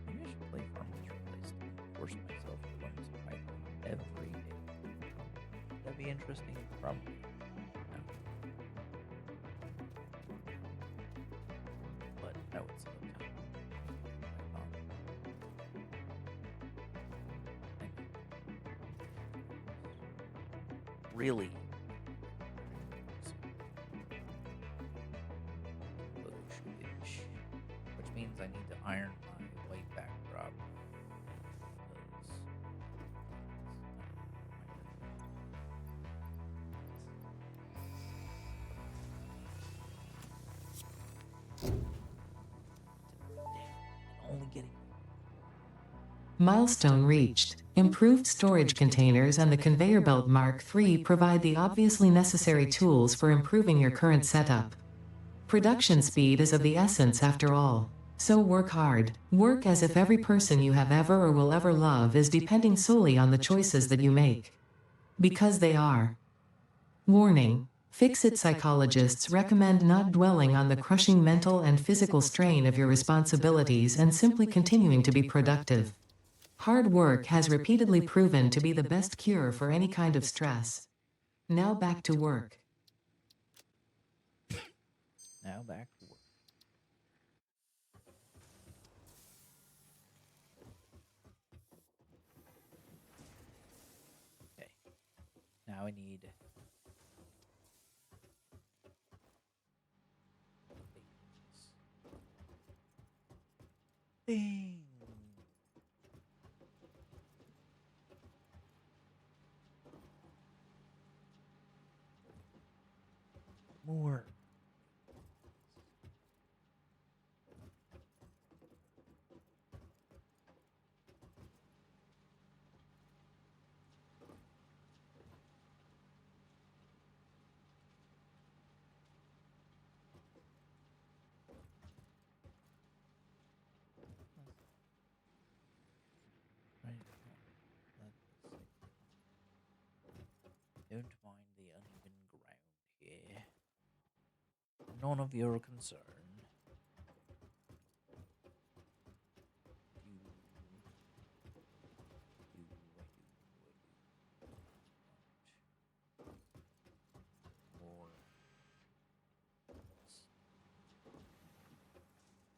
Maybe I should play Farmers Replaced. Force myself to learn some Python every day. That'd be interesting. Probably. No. But that would save time. Python. Really. Which means I need to iron my white backdrop. Only getting Milestone reached. Improved storage containers and the conveyor belt Mark III provide the obviously necessary tools for improving your current setup. Production speed is of the essence after all. So work hard. Work as if every person you have ever or will ever love is depending solely on the choices that you make. Because they are. Warning. Fix-it psychologists recommend not dwelling on the crushing mental and physical strain of your responsibilities and simply continuing to be productive. Hard work has repeatedly proven to be the best cure for any kind of stress. Now back to work. Now back to work. Okay. Now I need things. Thing. More. Right. Let this Don't mind the uneven ground here. None of your concern. Do, I want more.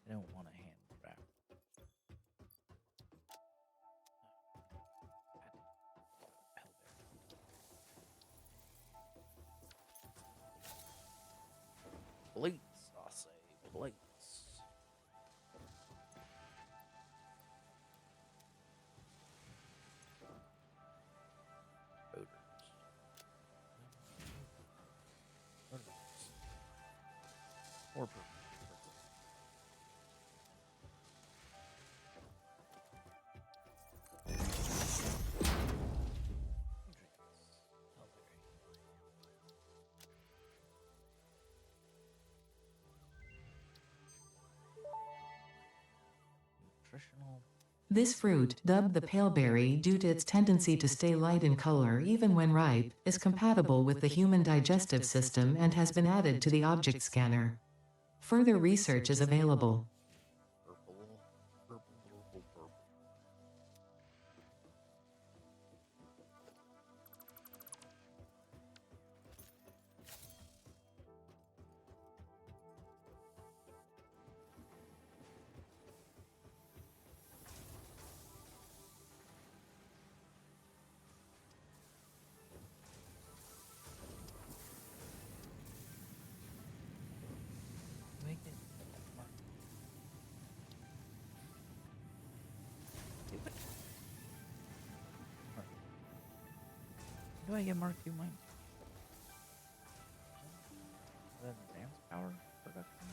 I don't want a handcraft. Plates, I say, plates. Odors. Odors. Or purple. Nutritional. This fruit, dubbed the paleberry due to its tendency to stay light in color even when ripe, is compatible with the human digestive system and has been added to the object scanner. Further research is available. Purple. Purple, purple, purple. Make it mark. Do it. Mark. How do I get Mark 2 mine? Is that advanced power production?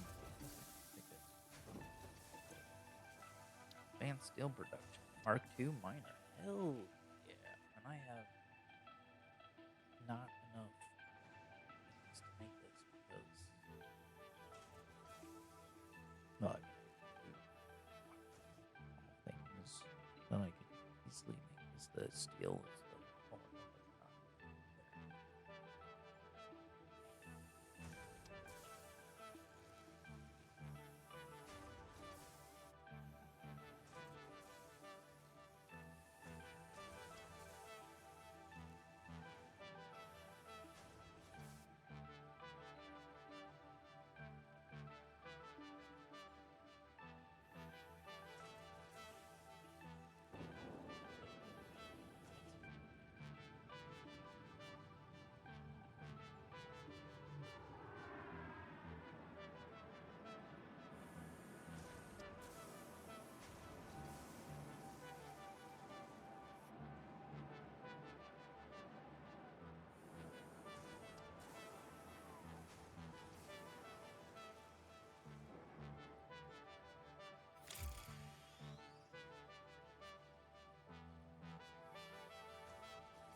Advanced steel production. Mark 2 miner. Hell yeah. And I have not enough things to make this because well, I mean, things that I could easily make is the steel is the only one that's not there.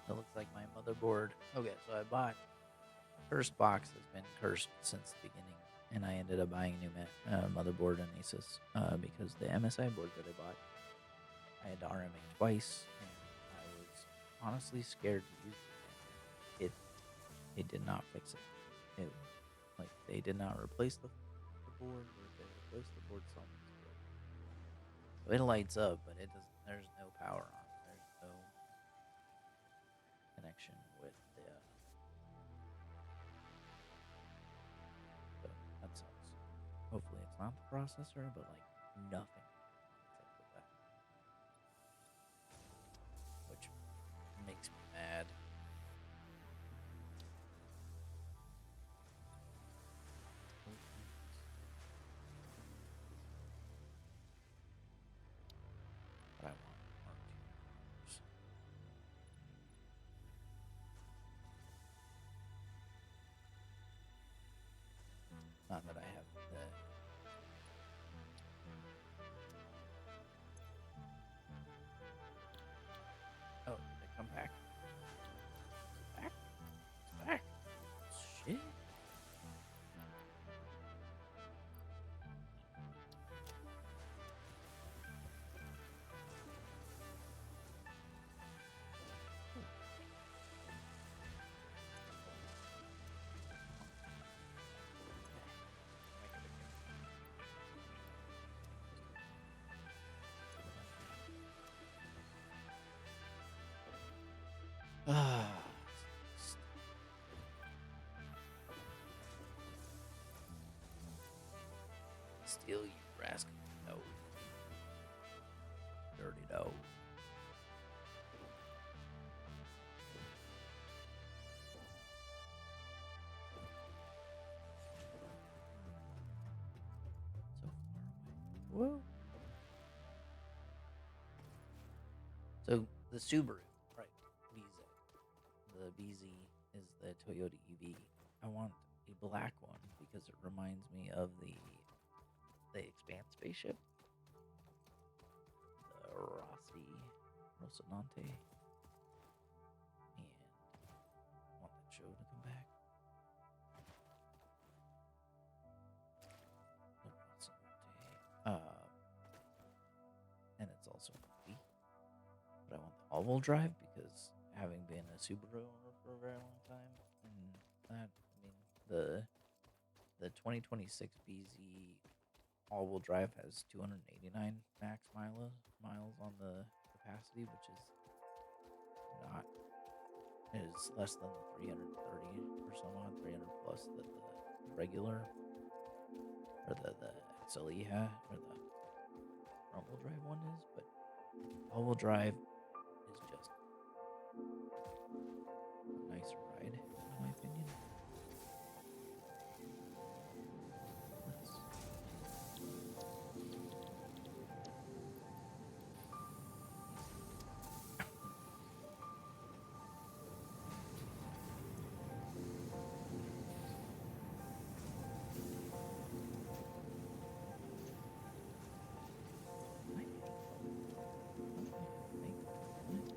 That looks like my motherboard. Okay, so I bought cursed box has been cursed since the beginning, and I ended up buying a new motherboard and Asus because the MSI board that I bought, I had to RMA twice, and I was honestly scared to use it. It did not fix it. It like they did not replace the board, or they replaced the board something. So it lights up, but it doesn't. There's no power on it. There's no connection with the. So that sucks. processor, but like nothing except for that, which makes me mad. But I want R2. Not that I have the. Oh, did they come back? Is it back? It's back. Shit. Ah. Steal, you rascal. No. Dirty dog. So far away. Whoa. So the Subaru, right? The BZ is the Toyota EV. I want a black one because it reminds me of the Expanse spaceship, the Rocinante, and I want that show to come back. The Rocinante, and it's also a movie. But I want the all-wheel drive because having been a Subaru owner for a very long time, and that I mean the 2026 BZ all-wheel drive has 289 max miles on the capacity, which is not is less than the 330 or so on 300 plus that the regular or the XLE or the front-wheel drive one is, but all-wheel drive is just a nicer ride, in my opinion. Let's I think. Don't I make it?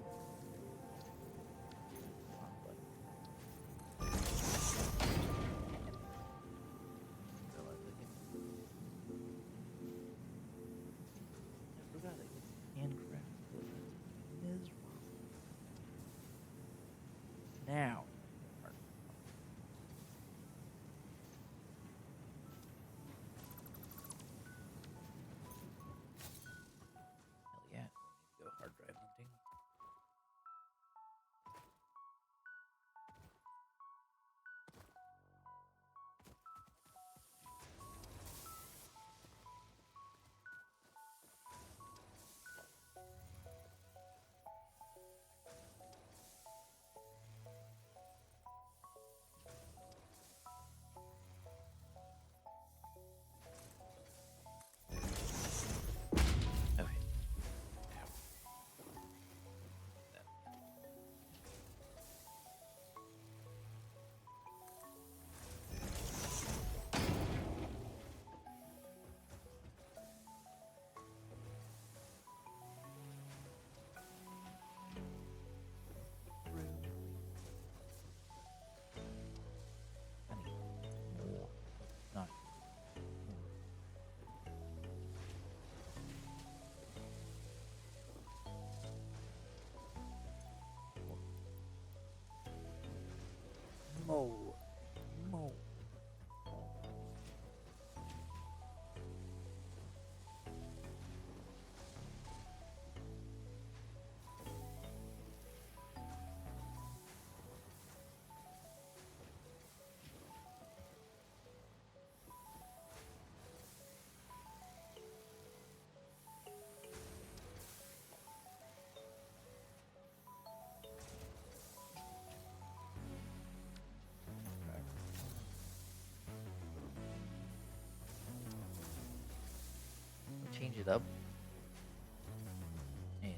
change it up and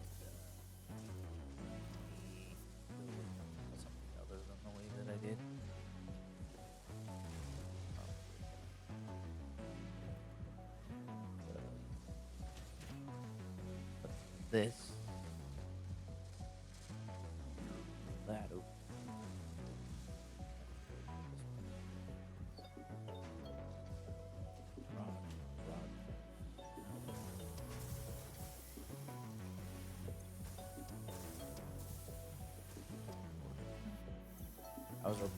maybe go with something other than the way that I did. Probably put this that over. Rod, rod. I was hoping.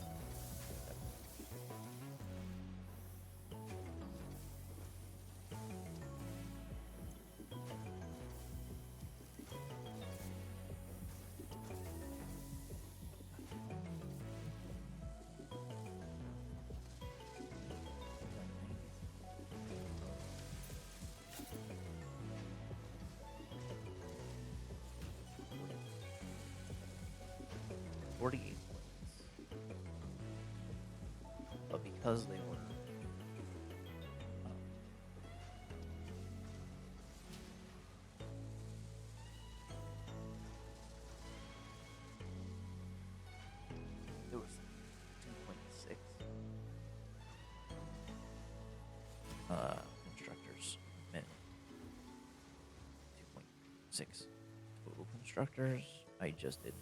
$48 points. But because they were um, there was 2.6 constructors minimum. 2.6 total constructors. I just didn't.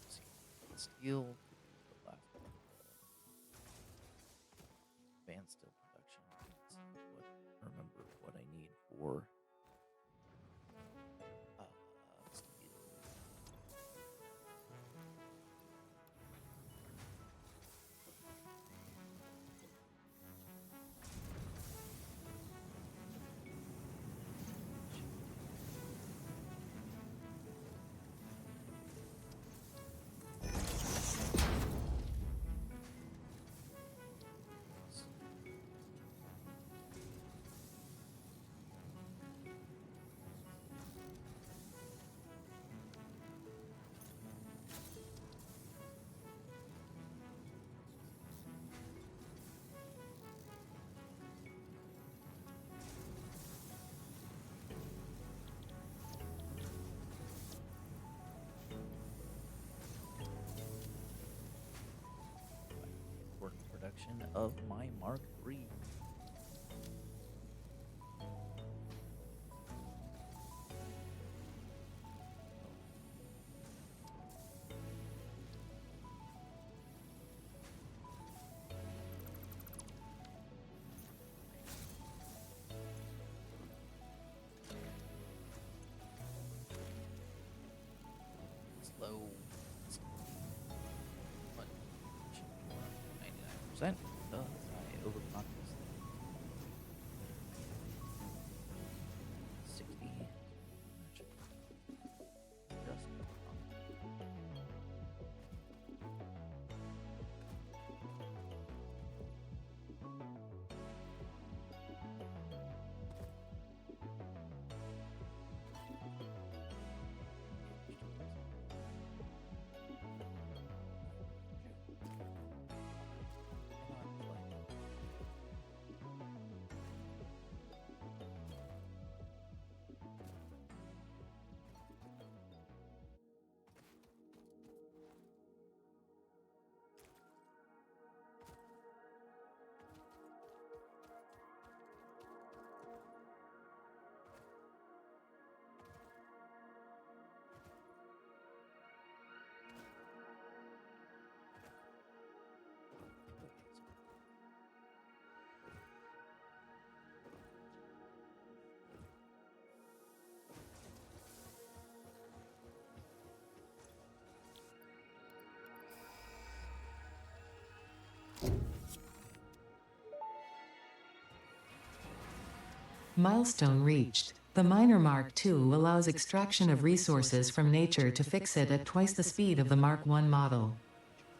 Let's see. Steel, the last one. Advanced steel production. Let's see remember what I need for steel. Production of my Mark III. Slow. But should be around 99%. Because I overclocked this thing. 60. That should just Milestone reached. The Miner Mark II allows extraction of resources from nature to fix it at twice the speed of the Mark I model.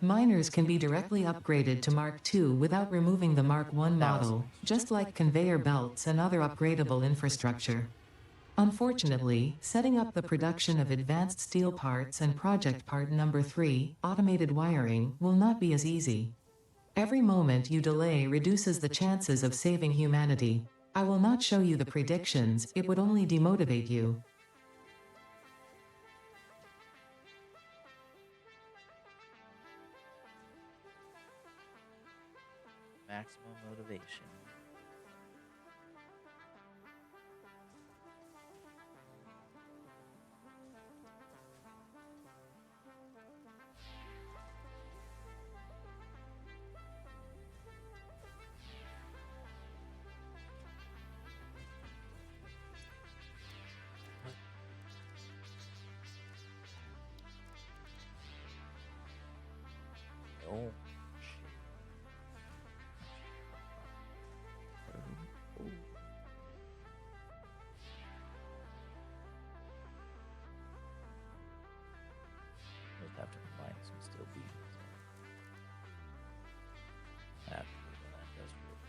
Miners can be directly upgraded to Mark II without removing the Mark I That was model, nice. just like conveyor belts and other upgradable infrastructure. Unfortunately, setting up the production of advanced steel parts and project part number 3, automated wiring, will not be as easy. Every moment you delay reduces the chances of saving humanity. I will not show you the predictions, it would only demotivate you. Maximum motivation. Oh, shit. Oh. Just have to combine some steel beams. After that does work.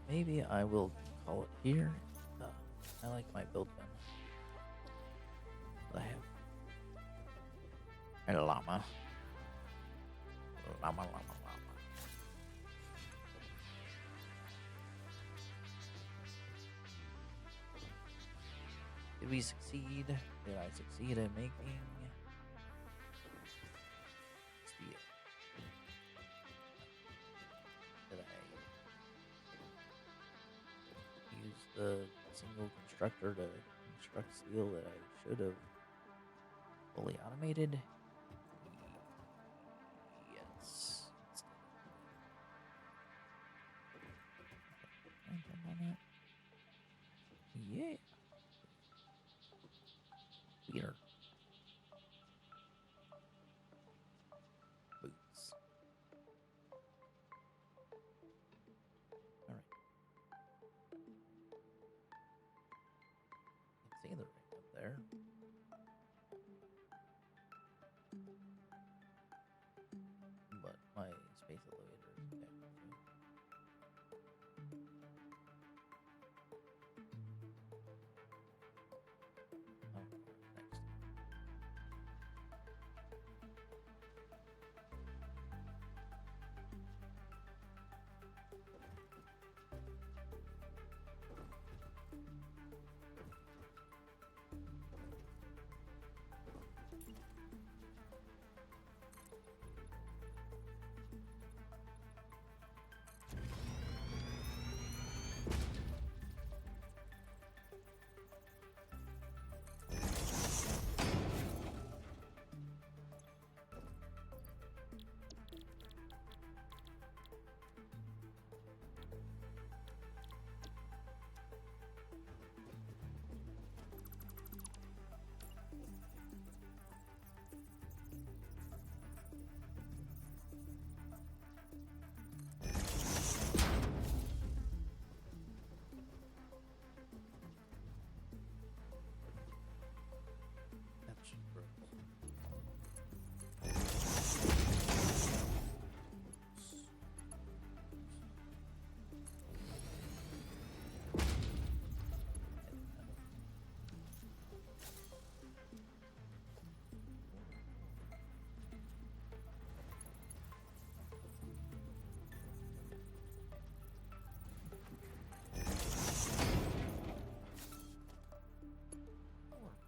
Maybe I will call it here. I like my build gun. I have a llama. Llama. Did we succeed? Did I succeed in making steel? Did I use the single constructor to construct steel that I should have fully automated? Yes. Yeah. Peter. Boots. Alright. Can see the ring up there. But my space elevator is back. Oh, next. That's gross.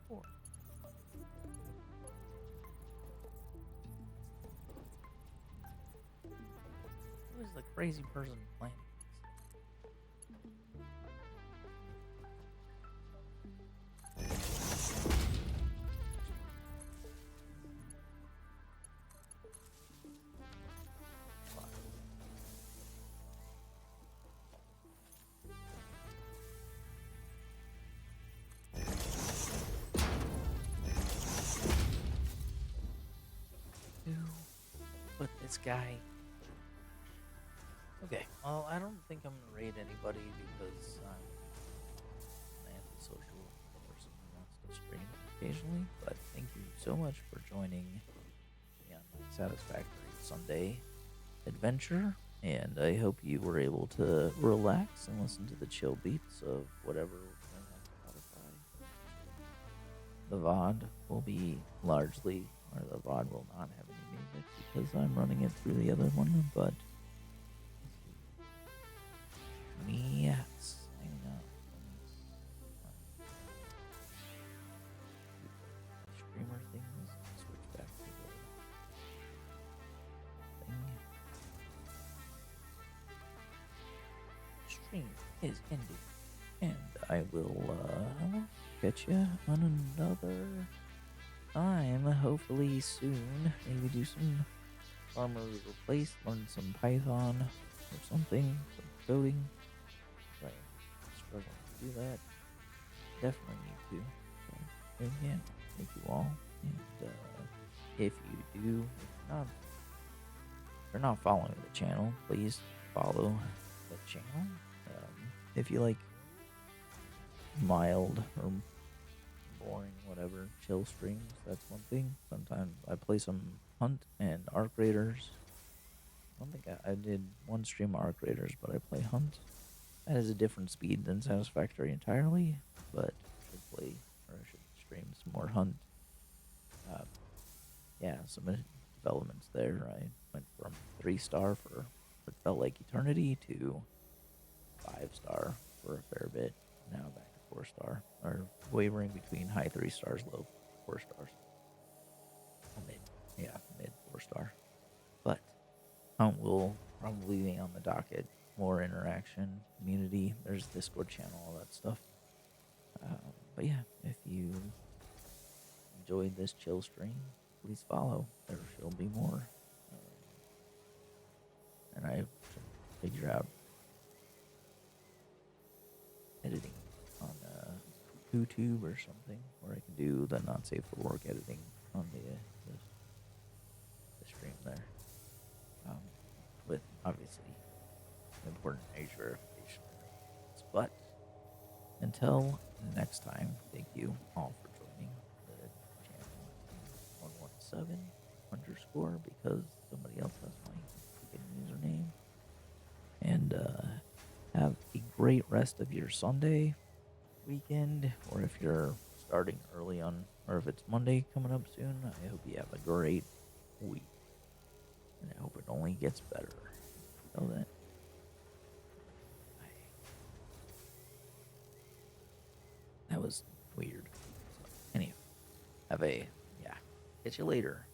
Four. Who is the crazy person planning this? this guy. Okay, well, I don't think I'm gonna raid anybody because I'm an antisocial person who wants to stream occasionally. But thank you so much for joining me on my Satisfactory Sunday adventure. And I hope you were able to relax and listen to the chill beats of whatever we're playing on Spotify. The VOD will be largely, or the VOD will not have any music because I'm running it through the other one, but yes, I know. Streamer things, switch back to the thing. Stream is ending, and I will catch you on another time, hopefully soon. Maybe do some Farmers Replace, learn some Python or something, some coding. I'm struggling to do that. Definitely need to. So, again, thank you all. And if you do, if you're not following the channel, please follow the channel. If you like mild or boring, whatever, chill streams, that's one thing. Sometimes I play some Hunt and Arc Raiders. I don't think I did one stream Arc Raiders, but I play Hunt. That is a different speed than Satisfactory entirely, but I should play, or I should stream some more Hunt. Yeah, some developments there. I went from 3-star for what felt like eternity to 5-star for a fair bit. Now back to 4-star, or wavering between high 3 stars, low 4 stars. Mid 4-star. But we'll probably be on the docket. More interaction, community. There's Discord channel, all that stuff. But yeah, if you enjoyed this chill stream, please follow. There shall be more. And I should figure out editing on YouTube or something, where I can do the not safe for work editing on the stream there. With obviously important age verification. But until next time, thank you all for joining the channel 117 underscore because somebody else has my fucking username. And have a great rest of your Sunday weekend, or if you're starting early on, or if it's Monday coming up soon, I hope you have a great week. And I hope it only gets better. So that was weird. So, anyway, catch you later.